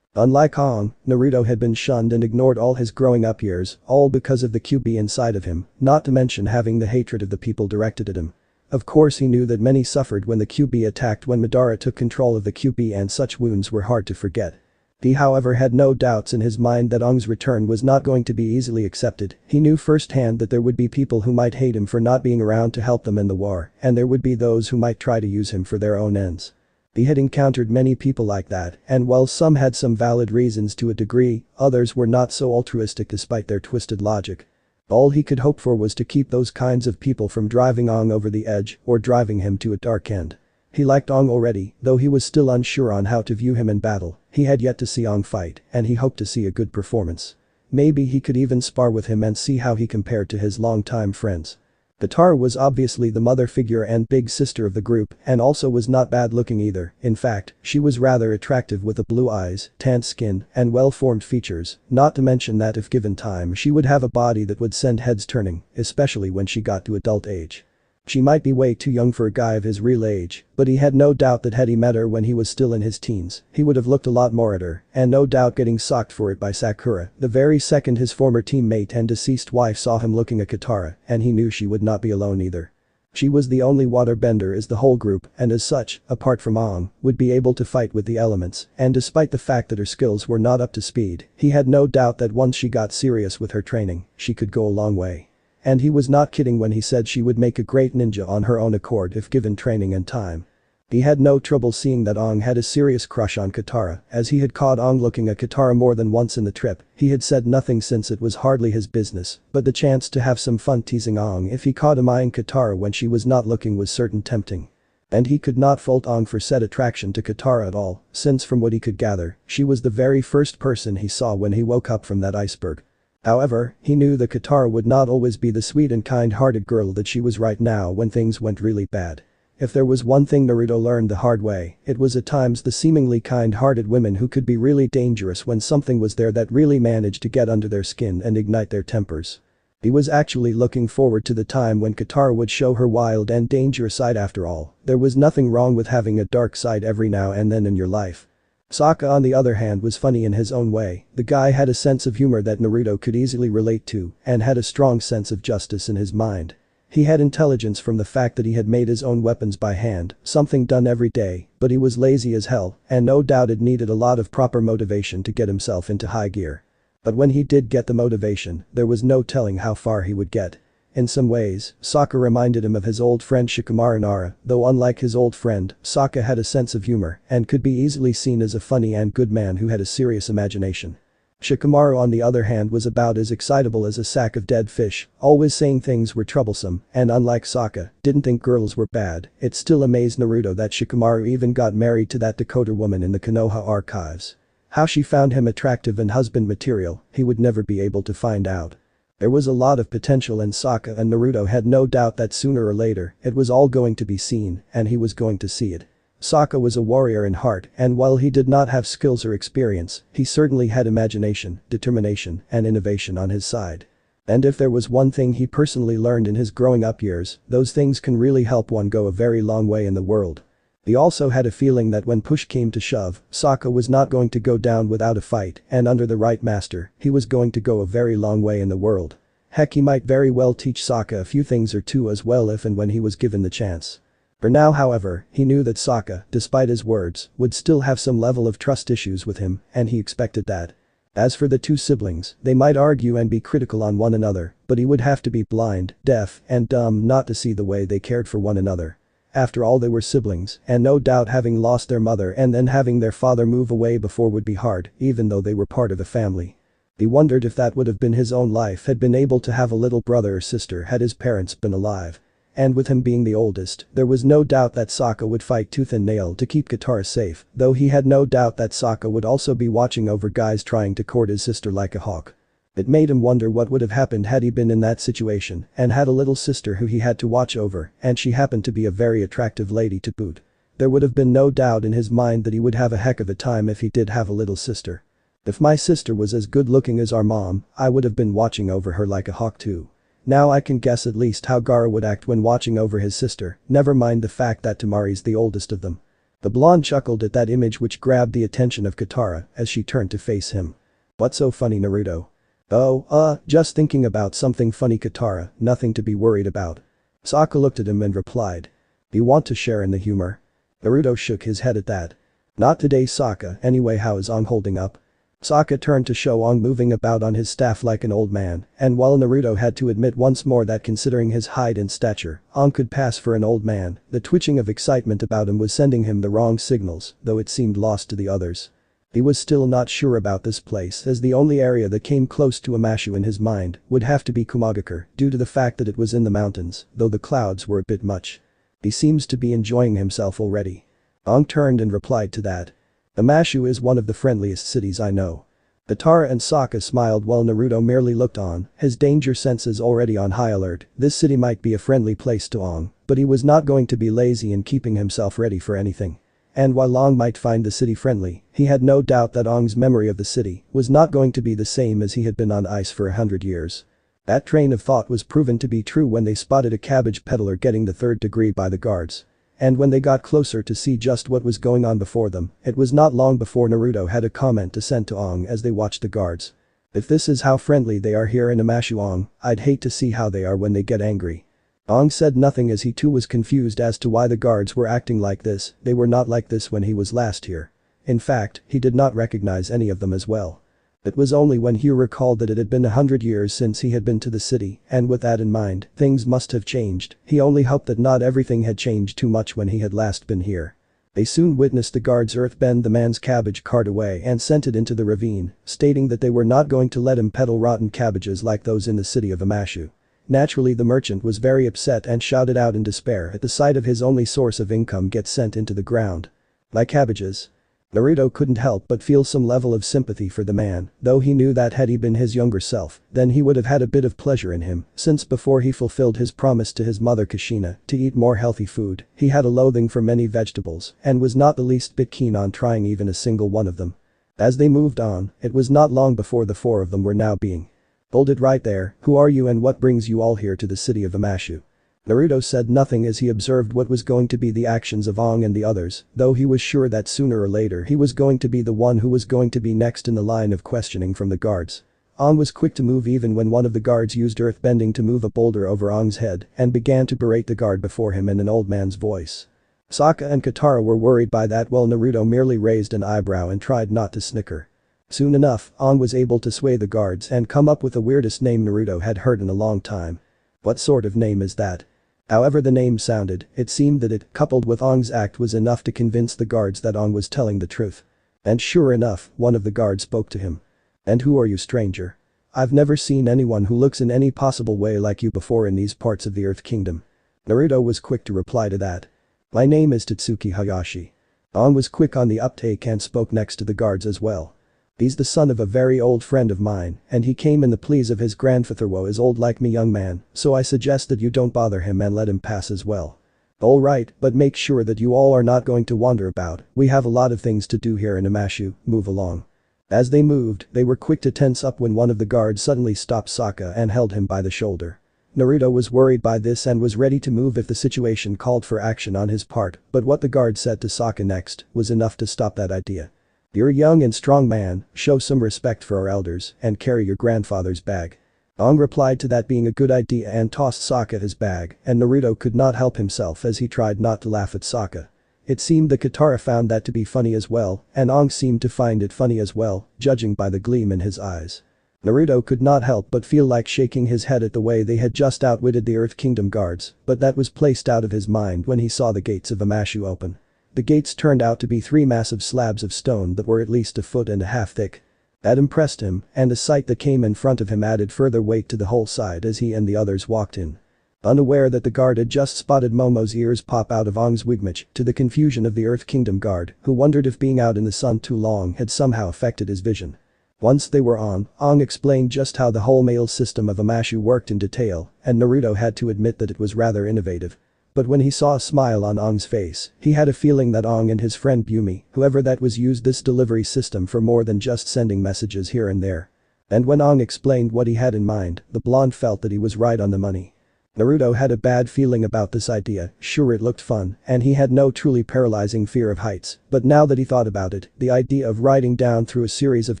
Unlike Aang, Naruto had been shunned and ignored all his growing up years, all because of the QB inside of him, not to mention having the hatred of the people directed at him. Of course he knew that many suffered when the QB attacked when Madara took control of the QB and such wounds were hard to forget. He however had no doubts in his mind that Aang's return was not going to be easily accepted. He knew firsthand that there would be people who might hate him for not being around to help them in the war, and there would be those who might try to use him for their own ends. He had encountered many people like that, and while some had some valid reasons to a degree, others were not so altruistic despite their twisted logic. All he could hope for was to keep those kinds of people from driving Aang over the edge or driving him to a dark end. He liked Aang already, though he was still unsure on how to view him in battle. He had yet to see Aang fight, and he hoped to see a good performance. Maybe he could even spar with him and see how he compared to his longtime friends. Katara was obviously the mother figure and big sister of the group and also was not bad looking either. In fact, she was rather attractive with the blue eyes, tanned skin, and well-formed features, not to mention that if given time she would have a body that would send heads turning, especially when she got to adult age. She might be way too young for a guy of his real age, but he had no doubt that had he met her when he was still in his teens, he would have looked a lot more at her, and no doubt getting socked for it by Sakura the very second his former teammate and deceased wife saw him looking at Katara, and he knew she would not be alone either. She was the only waterbender as the whole group, and as such, apart from Aang, would be able to fight with the elements, and despite the fact that her skills were not up to speed, he had no doubt that once she got serious with her training, she could go a long way. And he was not kidding when he said she would make a great ninja on her own accord if given training and time. He had no trouble seeing that Aang had a serious crush on Katara, as he had caught Aang looking at Katara more than once in the trip. He had said nothing since it was hardly his business, but the chance to have some fun teasing Aang if he caught him eyeing Katara when she was not looking was certain tempting. And he could not fault Aang for said attraction to Katara at all, since from what he could gather, she was the very first person he saw when he woke up from that iceberg. However, he knew that Katara would not always be the sweet and kind-hearted girl that she was right now when things went really bad. If there was one thing Naruto learned the hard way, it was at times the seemingly kind-hearted women who could be really dangerous when something was there that really managed to get under their skin and ignite their tempers. He was actually looking forward to the time when Katara would show her wild and dangerous side after all. There was nothing wrong with having a dark side every now and then in your life. Sokka on the other hand was funny in his own way. The guy had a sense of humor that Naruto could easily relate to and had a strong sense of justice in his mind. He had intelligence from the fact that he had made his own weapons by hand, something done every day, but he was lazy as hell and no doubt it needed a lot of proper motivation to get himself into high gear. But when he did get the motivation, there was no telling how far he would get. In some ways, Sokka reminded him of his old friend Shikamaru Nara, though unlike his old friend, Sokka had a sense of humor and could be easily seen as a funny and good man who had a serious imagination. Shikamaru on the other hand was about as excitable as a sack of dead fish, always saying things were troublesome, and unlike Sokka, didn't think girls were bad. It still amazed Naruto that Shikamaru even got married to that Dakota woman in the Konoha archives. How she found him attractive and husband material, he would never be able to find out. There was a lot of potential and Sokka and Naruto had no doubt that sooner or later, it was all going to be seen, and he was going to see it. Sokka was a warrior in heart, and while he did not have skills or experience, he certainly had imagination, determination, and innovation on his side. And if there was one thing he personally learned in his growing up years, those things can really help one go a very long way in the world. He also had a feeling that when push came to shove, Sokka was not going to go down without a fight, and under the right master, he was going to go a very long way in the world. Heck, he might very well teach Sokka a few things or two as well if and when he was given the chance. For now, however, he knew that Sokka, despite his words, would still have some level of trust issues with him, and he expected that. As for the two siblings, they might argue and be critical on one another, but he would have to be blind, deaf, and dumb not to see the way they cared for one another. After all, they were siblings, and no doubt having lost their mother and then having their father move away before would be hard, even though they were part of a family. He wondered if that would have been his own life had been able to have a little brother or sister had his parents been alive. And with him being the oldest, there was no doubt that Sokka would fight tooth and nail to keep Katara safe, though he had no doubt that Sokka would also be watching over guys trying to court his sister like a hawk. It made him wonder what would have happened had he been in that situation and had a little sister who he had to watch over, and she happened to be a very attractive lady to boot. There would have been no doubt in his mind that he would have a heck of a time if he did have a little sister. If my sister was as good looking as our mom, I would have been watching over her like a hawk too. Now I can guess at least how Gaara would act when watching over his sister, never mind the fact that Tamari's the oldest of them. The blonde chuckled at that image which grabbed the attention of Katara as she turned to face him. What's so funny, Naruto? Oh, just thinking about something funny, Katara, nothing to be worried about. Sokka looked at him and replied. You want to share in the humor? Naruto shook his head at that. Not today, Sokka. Anyway, how is Aang holding up? Sokka turned to show Aang moving about on his staff like an old man, and while Naruto had to admit once more that considering his height and stature, Aang could pass for an old man, the twitching of excitement about him was sending him the wrong signals, though it seemed lost to the others. He was still not sure about this place as the only area that came close to Amashu in his mind would have to be Kumagakure due to the fact that it was in the mountains, though the clouds were a bit much. He seems to be enjoying himself already. Aang turned and replied to that. Amashu is one of the friendliest cities I know. Katara and Sokka smiled while Naruto merely looked on, his danger senses already on high alert. This city might be a friendly place to Aang, but he was not going to be lazy in keeping himself ready for anything. And while Aang might find the city friendly, he had no doubt that Aang's memory of the city was not going to be the same as he had been on ice for 100 years. That train of thought was proven to be true when they spotted a cabbage peddler getting the third degree by the guards. And when they got closer to see just what was going on before them, it was not long before Naruto had a comment to send to Aang as they watched the guards. If this is how friendly they are here in Amashu, Aang, I'd hate to see how they are when they get angry. Aang said nothing as he too was confused as to why the guards were acting like this. They were not like this when he was last here. In fact, he did not recognize any of them as well. It was only when he recalled that it had been 100 years since he had been to the city, and with that in mind, things must have changed. He only hoped that not everything had changed too much when he had last been here. They soon witnessed the guards earthbend the man's cabbage cart away and sent it into the ravine, stating that they were not going to let him peddle rotten cabbages like those in the city of Amashu. Naturally, the merchant was very upset and shouted out in despair at the sight of his only source of income get sent into the ground. Like cabbages. Naruto couldn't help but feel some level of sympathy for the man, though he knew that had he been his younger self, then he would have had a bit of pleasure in him, since before he fulfilled his promise to his mother Kushina to eat more healthy food, he had a loathing for many vegetables and was not the least bit keen on trying even a single one of them. As they moved on, it was not long before the four of them were now being. Hold it right there, who are you and what brings you all here to the city of Amashu? Naruto said nothing as he observed what was going to be the actions of Aang and the others, though he was sure that sooner or later he was going to be the one who was going to be next in the line of questioning from the guards. Aang was quick to move even when one of the guards used earthbending to move a boulder over Aang's head and began to berate the guard before him in an old man's voice. Sokka and Katara were worried by that while Naruto merely raised an eyebrow and tried not to snicker. Soon enough, Aang was able to sway the guards and come up with the weirdest name Naruto had heard in a long time. What sort of name is that? However the name sounded, it seemed that it, coupled with Aang's act, was enough to convince the guards that Aang was telling the truth. And sure enough, one of the guards spoke to him. And who are you, stranger? I've never seen anyone who looks in any possible way like you before in these parts of the Earth Kingdom. Naruto was quick to reply to that. My name is Tatsuki Hayashi. Aang was quick on the uptake and spoke next to the guards as well. He's the son of a very old friend of mine, and he came in the pleas of his grandfather who is old like me, young man, so I suggest that you don't bother him and let him pass as well. Alright, but make sure that you all are not going to wander about, we have a lot of things to do here in Amashu, move along. As they moved, they were quick to tense up when one of the guards suddenly stopped Sokka and held him by the shoulder. Naruto was worried by this and was ready to move if the situation called for action on his part, but what the guard said to Sokka next was enough to stop that idea. You're a young and strong man, show some respect for our elders and carry your grandfather's bag. Aang replied to that being a good idea and tossed Sokka his bag, and Naruto could not help himself as he tried not to laugh at Sokka. It seemed that Katara found that to be funny as well, and Aang seemed to find it funny as well, judging by the gleam in his eyes. Naruto could not help but feel like shaking his head at the way they had just outwitted the Earth Kingdom guards, but that was placed out of his mind when he saw the gates of Amashu open. The gates turned out to be 3 massive slabs of stone that were at least 1.5 feet thick. That impressed him, and the sight that came in front of him added further weight to the whole side as he and the others walked in. Unaware that the guard had just spotted Momo's ears pop out of Aang's wigwam, to the confusion of the Earth Kingdom guard, who wondered if being out in the sun too long had somehow affected his vision. Once they were on, Aang explained just how the whole mail system of Amashu worked in detail, and Naruto had to admit that it was rather innovative. But when he saw a smile on Aang's face, he had a feeling that Aang and his friend Bumi, whoever that was, used this delivery system for more than just sending messages here and there. And when Aang explained what he had in mind, the blonde felt that he was right on the money. Naruto had a bad feeling about this idea, sure it looked fun, and he had no truly paralyzing fear of heights, but now that he thought about it, the idea of riding down through a series of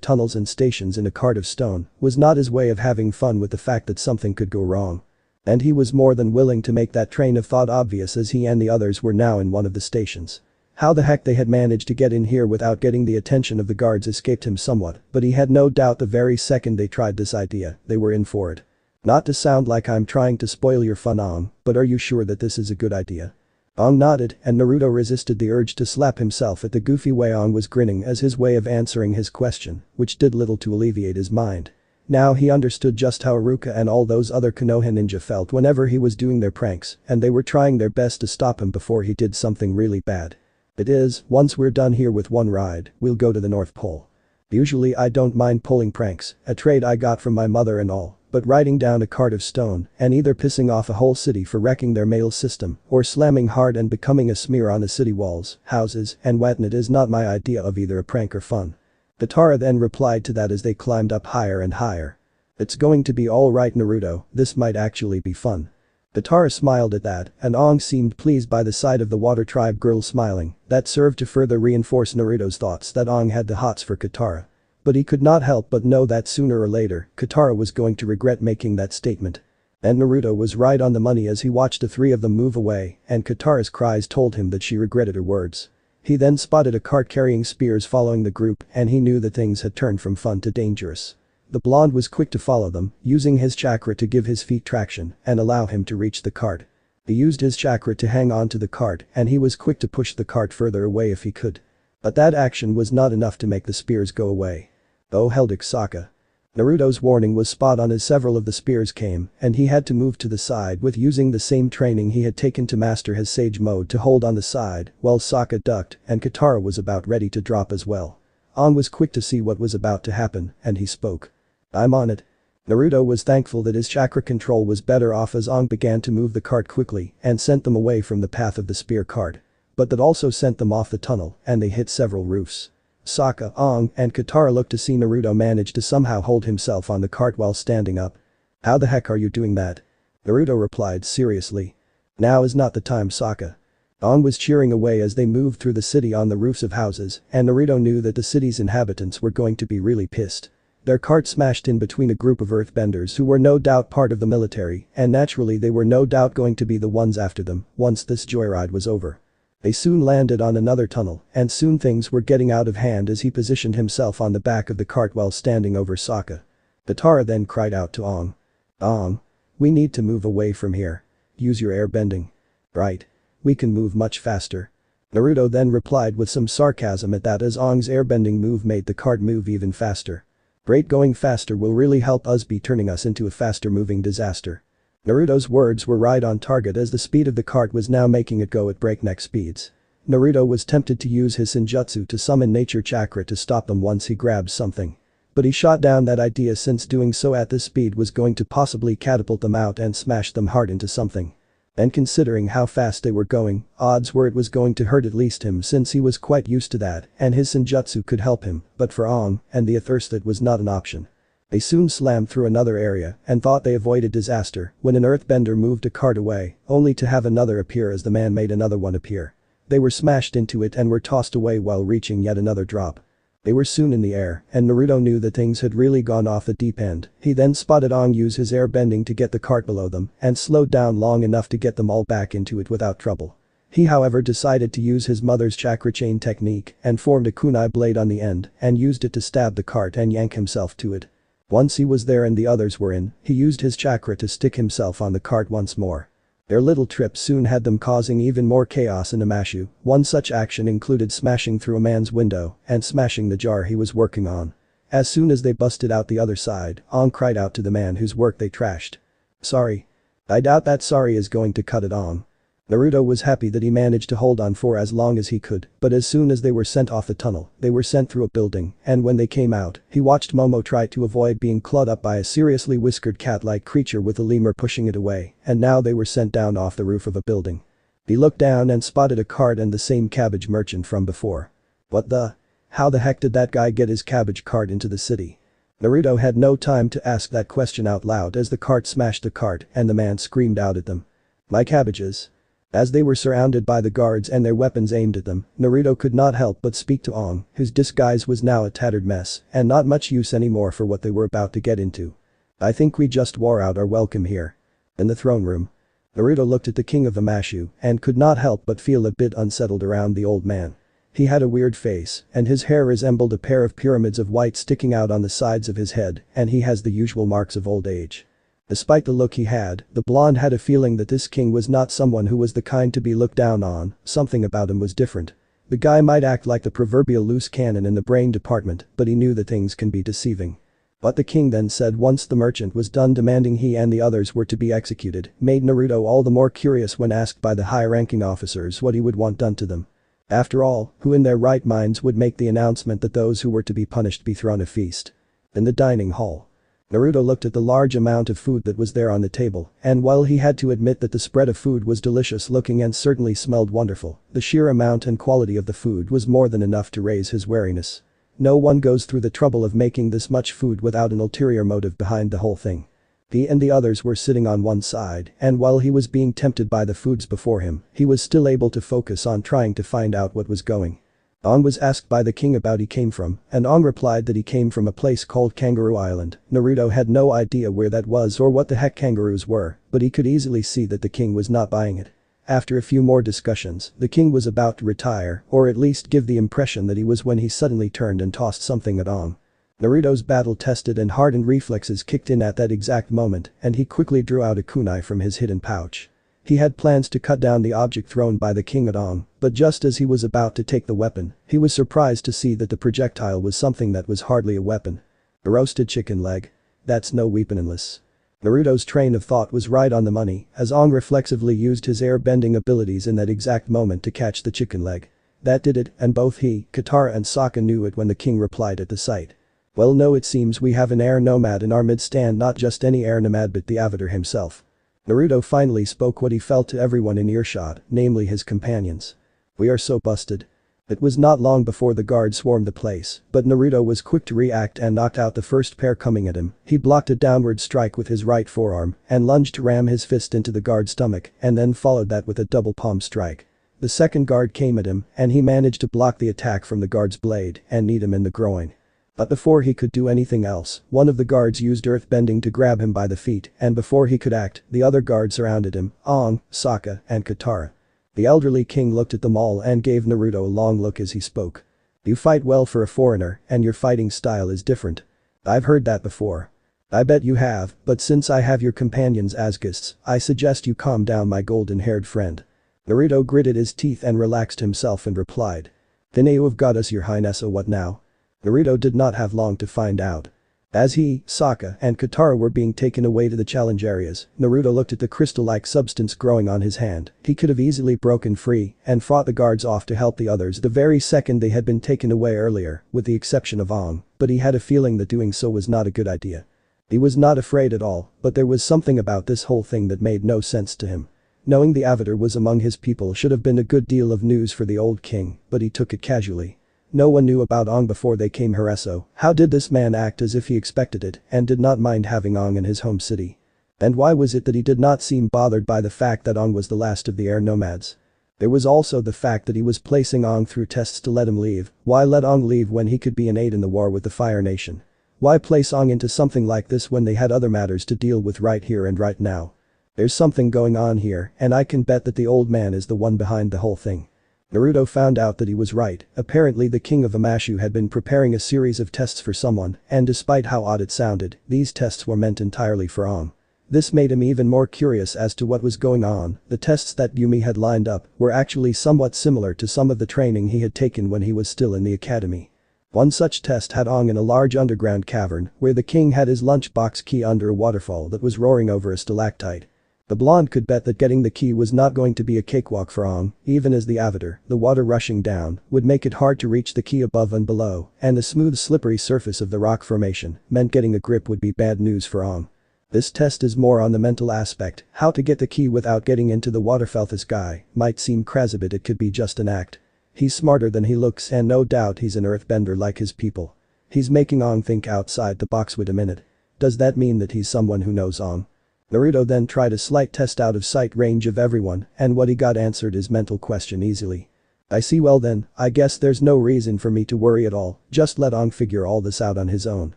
tunnels and stations in a cart of stone was not his way of having fun with the fact that something could go wrong. And he was more than willing to make that train of thought obvious as he and the others were now in one of the stations. How the heck they had managed to get in here without getting the attention of the guards escaped him somewhat, but he had no doubt the very second they tried this idea, they were in for it. Not to sound like I'm trying to spoil your fun, Aang, but are you sure that this is a good idea? Aang nodded, and Naruto resisted the urge to slap himself at the goofy way Aang was grinning as his way of answering his question, which did little to alleviate his mind. Now he understood just how Iruka and all those other Konoha ninja felt whenever he was doing their pranks, and they were trying their best to stop him before he did something really bad. It is, once we're done here with one ride, we'll go to the North Pole. Usually I don't mind pulling pranks, a trait I got from my mother and all. But riding down a cart of stone and either pissing off a whole city for wrecking their mail system or slamming hard and becoming a smear on the city walls, houses, and whatnot is not my idea of either a prank or fun. Katara then replied to that as they climbed up higher and higher. It's going to be alright, Naruto, this might actually be fun. Katara smiled at that, and Aang seemed pleased by the sight of the Water Tribe girl smiling. That served to further reinforce Naruto's thoughts that Aang had the hots for Katara. But he could not help but know that sooner or later, Katara was going to regret making that statement. And Naruto was right on the money as he watched the 3 of them move away, and Katara's cries told him that she regretted her words. He then spotted a cart carrying spears following the group, and he knew that things had turned from fun to dangerous. The blonde was quick to follow them, using his chakra to give his feet traction and allow him to reach the cart. He used his chakra to hang on to the cart, and he was quick to push the cart further away if he could. But that action was not enough to make the spears go away. Oh hell, Sokka. Naruto's warning was spot on as several of the spears came, and he had to move to the side with using the same training he had taken to master his sage mode to hold on the side while Sokka ducked and Katara was about ready to drop as well. Aang was quick to see what was about to happen, and he spoke. I'm on it. Naruto was thankful that his chakra control was better off as Aang began to move the cart quickly and sent them away from the path of the spear cart. But that also sent them off the tunnel, and they hit several roofs. Sokka, Aang, and Katara looked to see Naruto manage to somehow hold himself on the cart while standing up. How the heck are you doing that? Naruto replied seriously. Now is not the time, Sokka. Aang was cheering away as they moved through the city on the roofs of houses, and Naruto knew that the city's inhabitants were going to be really pissed. Their cart smashed in between a group of earthbenders who were no doubt part of the military, and naturally they were no doubt going to be the ones after them once this joyride was over. They soon landed on another tunnel, and soon things were getting out of hand as he positioned himself on the back of the cart while standing over Sokka. Katara then cried out to Aang. Aang. We need to move away from here. Use your airbending. Right. We can move much faster. Naruto then replied with some sarcasm at that as Aang's airbending move made the cart move even faster. Great, going faster will really help us be turning us into a faster moving disaster. Naruto's words were right on target as the speed of the cart was now making it go at breakneck speeds. Naruto was tempted to use his senjutsu to summon nature chakra to stop them once he grabbed something. But he shot down that idea since doing so at this speed was going to possibly catapult them out and smash them hard into something. And considering how fast they were going, odds were it was going to hurt at least him since he was quite used to that and his senjutsu could help him, but for Aang and the others that was not an option. They soon slammed through another area and thought they avoided disaster when an earthbender moved a cart away, only to have another appear as the man made another one appear. They were smashed into it and were tossed away while reaching yet another drop. They were soon in the air, and Naruto knew that things had really gone off the deep end. He then spotted Aang use his air bending to get the cart below them and slowed down long enough to get them all back into it without trouble. He however decided to use his mother's chakra chain technique and formed a kunai blade on the end and used it to stab the cart and yank himself to it. Once he was there and the others were in, he used his chakra to stick himself on the cart once more. Their little trip soon had them causing even more chaos in Amashu. One such action included smashing through a man's window and smashing the jar he was working on. As soon as they busted out the other side, Aang cried out to the man whose work they trashed. "Sorry. I doubt that sorry is going to cut it, Aang." Naruto was happy that he managed to hold on for as long as he could, but as soon as they were sent off the tunnel, they were sent through a building, and when they came out, he watched Momo try to avoid being clawed up by a seriously whiskered cat-like creature with a lemur pushing it away, and now they were sent down off the roof of a building. He looked down and spotted a cart and the same cabbage merchant from before. What the? How the heck did that guy get his cabbage cart into the city? Naruto had no time to ask that question out loud as the cart smashed the cart and the man screamed out at them. "My cabbages." As they were surrounded by the guards and their weapons aimed at them, Naruto could not help but speak to Aang, whose disguise was now a tattered mess and not much use anymore for what they were about to get into. "I think we just wore out our welcome here." In the throne room, Naruto looked at the king of Amashu and could not help but feel a bit unsettled around the old man. He had a weird face and his hair resembled a pair of pyramids of white sticking out on the sides of his head and he has the usual marks of old age. Despite the look he had, the blonde had a feeling that this king was not someone who was the kind to be looked down on. Something about him was different. The guy might act like the proverbial loose cannon in the brain department, but he knew that things can be deceiving. What the king then said once the merchant was done demanding he and the others were to be executed made Naruto all the more curious when asked by the high-ranking officers what he would want done to them. After all, who in their right minds would make the announcement that those who were to be punished be thrown a feast? In the dining hall, Naruto looked at the large amount of food that was there on the table, and while he had to admit that the spread of food was delicious looking and certainly smelled wonderful, the sheer amount and quality of the food was more than enough to raise his wariness. No one goes through the trouble of making this much food without an ulterior motive behind the whole thing. He and the others were sitting on one side, and while he was being tempted by the foods before him, he was still able to focus on trying to find out what was going. Aang was asked by the king about he came from, and Aang replied that he came from a place called Kangaroo Island. Naruto had no idea where that was or what the heck kangaroos were, but he could easily see that the king was not buying it. After a few more discussions, the king was about to retire, or at least give the impression that he was when he suddenly turned and tossed something at Aang. Naruto's battle-tested and hardened reflexes kicked in at that exact moment, and he quickly drew out a kunai from his hidden pouch. He had plans to cut down the object thrown by the king at Aang, but just as he was about to take the weapon, he was surprised to see that the projectile was something that was hardly a weapon. A roasted chicken leg. That's no weapon unless. Naruto's train of thought was right on the money, as Aang reflexively used his air-bending abilities in that exact moment to catch the chicken leg. That did it, and both he, Katara and Sokka knew it when the king replied at the sight. "Well no, it seems we have an air nomad in our midst, and not just any air nomad but the Avatar himself." Naruto finally spoke what he felt to everyone in earshot, namely his companions. "We are so busted." It was not long before the guards swarmed the place, but Naruto was quick to react and knocked out the first pair coming at him. He blocked a downward strike with his right forearm and lunged to ram his fist into the guard's stomach and then followed that with a double palm strike. The second guard came at him and he managed to block the attack from the guard's blade and knee him in the groin. But before he could do anything else, one of the guards used earthbending to grab him by the feet, and before he could act, the other guards surrounded him, Aang, Sokka, and Katara. The elderly king looked at them all and gave Naruto a long look as he spoke. "You fight well for a foreigner, and your fighting style is different. I've heard that before. I bet you have, but since I have your companions as guests, I suggest you calm down, my golden-haired friend." Naruto gritted his teeth and relaxed himself and replied. "Then you have got us, your highness, what now?" Naruto did not have long to find out. As he, Sokka, and Katara were being taken away to the challenge areas, Naruto looked at the crystal-like substance growing on his hand. He could have easily broken free and fought the guards off to help the others the very second they had been taken away earlier, with the exception of Aang, but he had a feeling that doing so was not a good idea. He was not afraid at all, but there was something about this whole thing that made no sense to him. Knowing the Avatar was among his people should have been a good deal of news for the old king, but he took it casually. No one knew about Aang before they came here, so how did this man act as if he expected it and did not mind having Aang in his home city? And why was it that he did not seem bothered by the fact that Aang was the last of the air nomads? There was also the fact that he was placing Aang through tests to let him leave. Why let Aang leave when he could be an aid in the war with the Fire Nation? Why place Aang into something like this when they had other matters to deal with right here and right now? There's something going on here, and I can bet that the old man is the one behind the whole thing. Naruto found out that he was right. Apparently the king of Amashu had been preparing a series of tests for someone, and despite how odd it sounded, these tests were meant entirely for Aang. This made him even more curious as to what was going on. The tests that Yumi had lined up were actually somewhat similar to some of the training he had taken when he was still in the academy. One such test had Aang in a large underground cavern where the king had his lunchbox key under a waterfall that was roaring over a stalactite. The blonde could bet that getting the key was not going to be a cakewalk for Aang, even as the Avatar, the water rushing down, would make it hard to reach the key above and below, and the smooth slippery surface of the rock formation meant getting a grip would be bad news for Aang. This test is more on the mental aspect. How to get the key without getting into the water. This guy might seem crass, but it could be just an act. He's smarter than he looks, and no doubt he's an earthbender like his people. He's making Aang think outside the box. Wait a minute. Does that mean that he's someone who knows Aang? Naruto then tried a slight test out of sight range of everyone, and what he got answered his mental question easily. I see. Well then, I guess there's no reason for me to worry at all, just let Aang figure all this out on his own.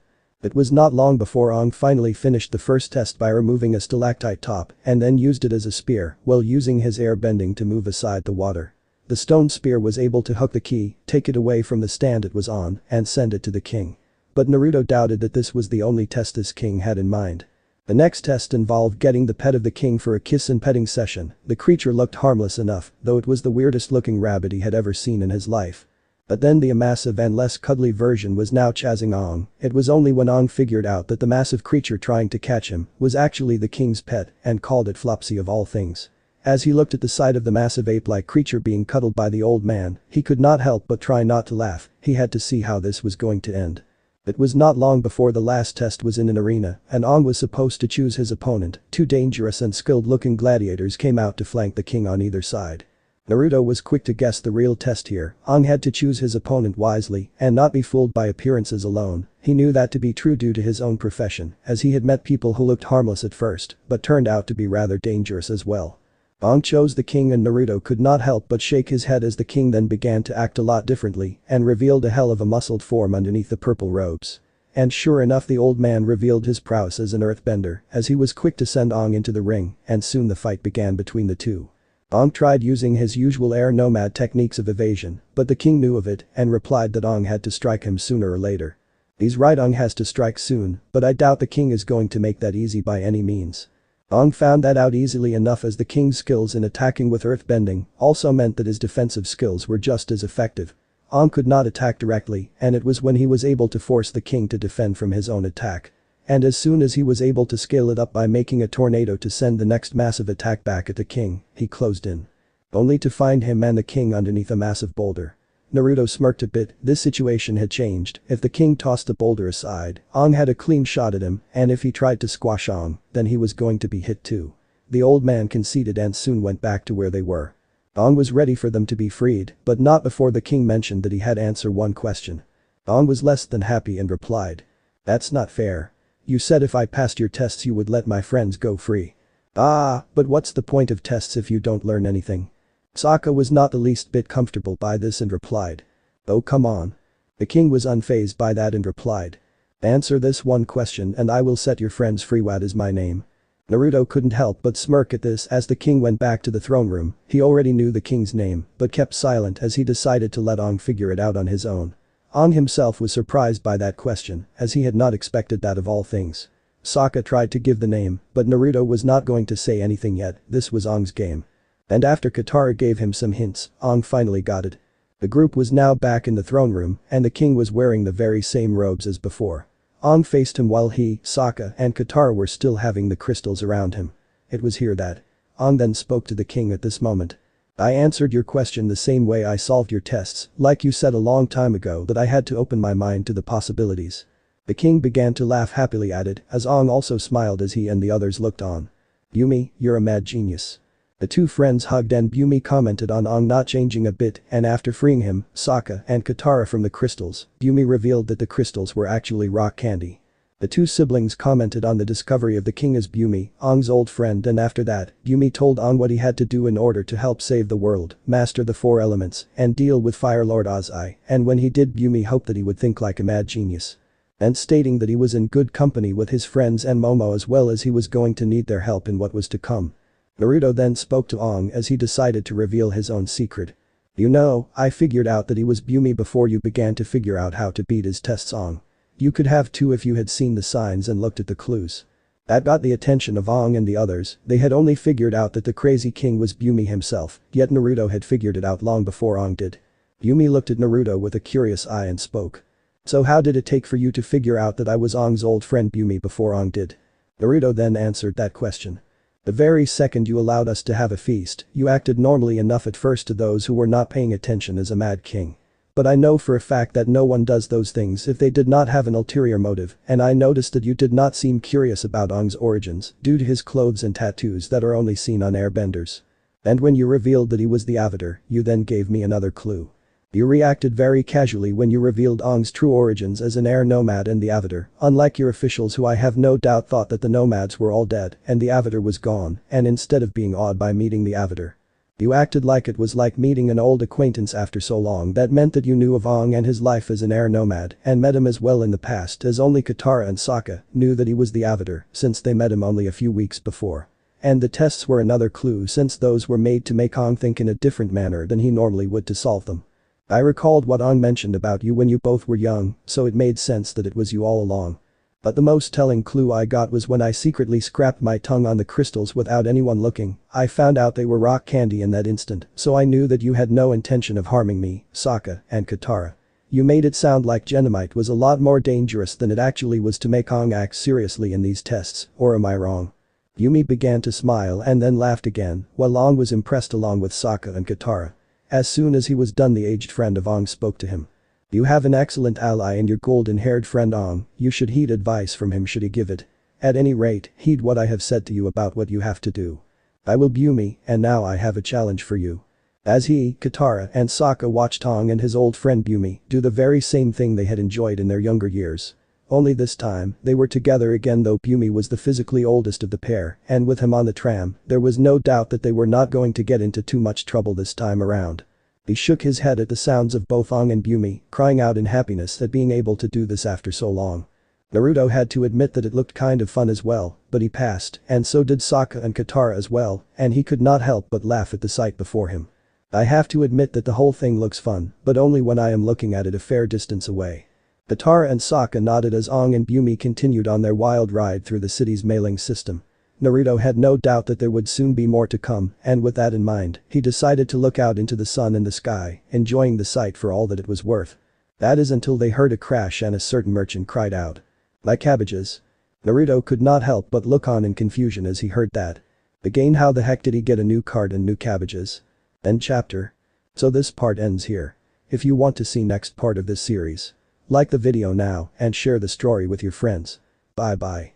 It was not long before Aang finally finished the first test by removing a stalactite top and then used it as a spear while using his air bending to move aside the water. The stone spear was able to hook the key, take it away from the stand it was on, and send it to the king. But Naruto doubted that this was the only test this king had in mind. The next test involved getting the pet of the king for a kiss and petting session. The creature looked harmless enough, though it was the weirdest looking rabbit he had ever seen in his life. But then the massive and less cuddly version was now chasing Aang. It was only when Aang figured out that the massive creature trying to catch him was actually the king's pet and called it Flopsy of all things. As he looked at the sight of the massive ape-like creature being cuddled by the old man, he could not help but try not to laugh. He had to see how this was going to end. It was not long before the last test was in an arena, and Aang was supposed to choose his opponent. Two dangerous and skilled-looking gladiators came out to flank the king on either side. Naruto was quick to guess the real test here. Aang had to choose his opponent wisely and not be fooled by appearances alone. He knew that to be true due to his own profession, as he had met people who looked harmless at first, but turned out to be rather dangerous as well. Aang chose the king, and Naruto could not help but shake his head as the king then began to act a lot differently and revealed a hell of a muscled form underneath the purple robes. And sure enough, the old man revealed his prowess as an earthbender as he was quick to send Aang into the ring, and soon the fight began between the two. Aang tried using his usual air nomad techniques of evasion, but the king knew of it and replied that Aang had to strike him sooner or later. He's right, Aang has to strike soon, but I doubt the king is going to make that easy by any means. Aang found that out easily enough, as the king's skills in attacking with earthbending also meant that his defensive skills were just as effective. Aang could not attack directly, and it was when he was able to force the king to defend from his own attack. And as soon as he was able to scale it up by making a tornado to send the next massive attack back at the king, he closed in. Only to find him and the king underneath a massive boulder. Naruto smirked a bit. This situation had changed. If the king tossed the boulder aside, Aang had a clean shot at him, and if he tried to squash Aang, then he was going to be hit too. The old man conceded and soon went back to where they were. Aang was ready for them to be freed, but not before the king mentioned that he had to answer one question. Aang was less than happy and replied. That's not fair. You said if I passed your tests you would let my friends go free. Ah, but what's the point of tests if you don't learn anything? Sokka was not the least bit comfortable by this and replied. Oh come on. The king was unfazed by that and replied. Answer this one question and I will set your friends free. What is my name? Naruto couldn't help but smirk at this as the king went back to the throne room. He already knew the king's name, but kept silent as he decided to let Aang figure it out on his own. Aang himself was surprised by that question, as he had not expected that of all things. Sokka tried to give the name, but Naruto was not going to say anything yet. This was Aang's game. And after Katara gave him some hints, Aang finally got it. The group was now back in the throne room, and the king was wearing the very same robes as before. Aang faced him while he, Sokka, and Katara were still having the crystals around him. It was here that Aang then spoke to the king at this moment. I answered your question the same way I solved your tests, like you said a long time ago that I had to open my mind to the possibilities. The king began to laugh happily at it, as Aang also smiled as he and the others looked on. Yumi, you're a mad genius. The two friends hugged and Yumi commented on Aang not changing a bit, and after freeing him, Sokka, and Katara from the crystals, Yumi revealed that the crystals were actually rock candy. The two siblings commented on the discovery of the king as Yumi, Aang's old friend, and after that, Yumi told Aang what he had to do in order to help save the world, master the four elements, and deal with Fire Lord Ozai, and when he did Yumi hoped that he would think like a mad genius. And stating that he was in good company with his friends and Momo as well as he was going to need their help in what was to come. Naruto then spoke to Aang as he decided to reveal his own secret. You know, I figured out that he was Yumi before you began to figure out how to beat his tests, Aang. You could have too if you had seen the signs and looked at the clues. That got the attention of Aang and the others. They had only figured out that the crazy king was Yumi himself, yet Naruto had figured it out long before Aang did. Yumi looked at Naruto with a curious eye and spoke. So how did it take for you to figure out that I was Aang's old friend Yumi before Aang did? Naruto then answered that question. The very second you allowed us to have a feast, you acted normally enough at first to those who were not paying attention as a mad king. But I know for a fact that no one does those things if they did not have an ulterior motive, and I noticed that you did not seem curious about Aang's origins due to his clothes and tattoos that are only seen on airbenders. And when you revealed that he was the Avatar, you then gave me another clue. You reacted very casually when you revealed Aang's true origins as an air nomad and the Avatar, unlike your officials who I have no doubt thought that the nomads were all dead and the Avatar was gone, and instead of being awed by meeting the Avatar, you acted like it was like meeting an old acquaintance after so long. That meant that you knew of Aang and his life as an air nomad and met him as well in the past, as only Katara and Sokka knew that he was the Avatar since they met him only a few weeks before. And the tests were another clue since those were made to make Aang think in a different manner than he normally would to solve them. I recalled what Aang mentioned about you when you both were young, so it made sense that it was you all along. But the most telling clue I got was when I secretly scrapped my tongue on the crystals without anyone looking. I found out they were rock candy in that instant, so I knew that you had no intention of harming me, Sokka, and Katara. You made it sound like Genomite was a lot more dangerous than it actually was to make Aang act seriously in these tests, or am I wrong? Yumi began to smile and then laughed again, while Aang was impressed along with Sokka and Katara. As soon as he was done, the aged friend of Aang spoke to him. You have an excellent ally in your golden-haired friend Aang, you should heed advice from him should he give it. At any rate, heed what I have said to you about what you have to do. I will be Yumi, and now I have a challenge for you. As he, Katara, and Sokka watched Aang and his old friend Yumi do the very same thing they had enjoyed in their younger years. Only this time, they were together again, though Yumi was the physically oldest of the pair, and with him on the tram, there was no doubt that they were not going to get into too much trouble this time around. He shook his head at the sounds of both Aang and Yumi, crying out in happiness at being able to do this after so long. Naruto had to admit that it looked kind of fun as well, but he passed, and so did Sokka and Katara as well, and he could not help but laugh at the sight before him. I have to admit that the whole thing looks fun, but only when I am looking at it a fair distance away. Katara and Sokka nodded as Aang and Yumi continued on their wild ride through the city's mailing system. Naruto had no doubt that there would soon be more to come, and with that in mind, he decided to look out into the sun and the sky, enjoying the sight for all that it was worth. That is until they heard a crash and a certain merchant cried out. "My cabbages." Naruto could not help but look on in confusion as he heard that. Again, how the heck did he get a new cart and new cabbages? End chapter. So this part ends here. If you want to see next part of this series, like the video now and share the story with your friends. Bye bye.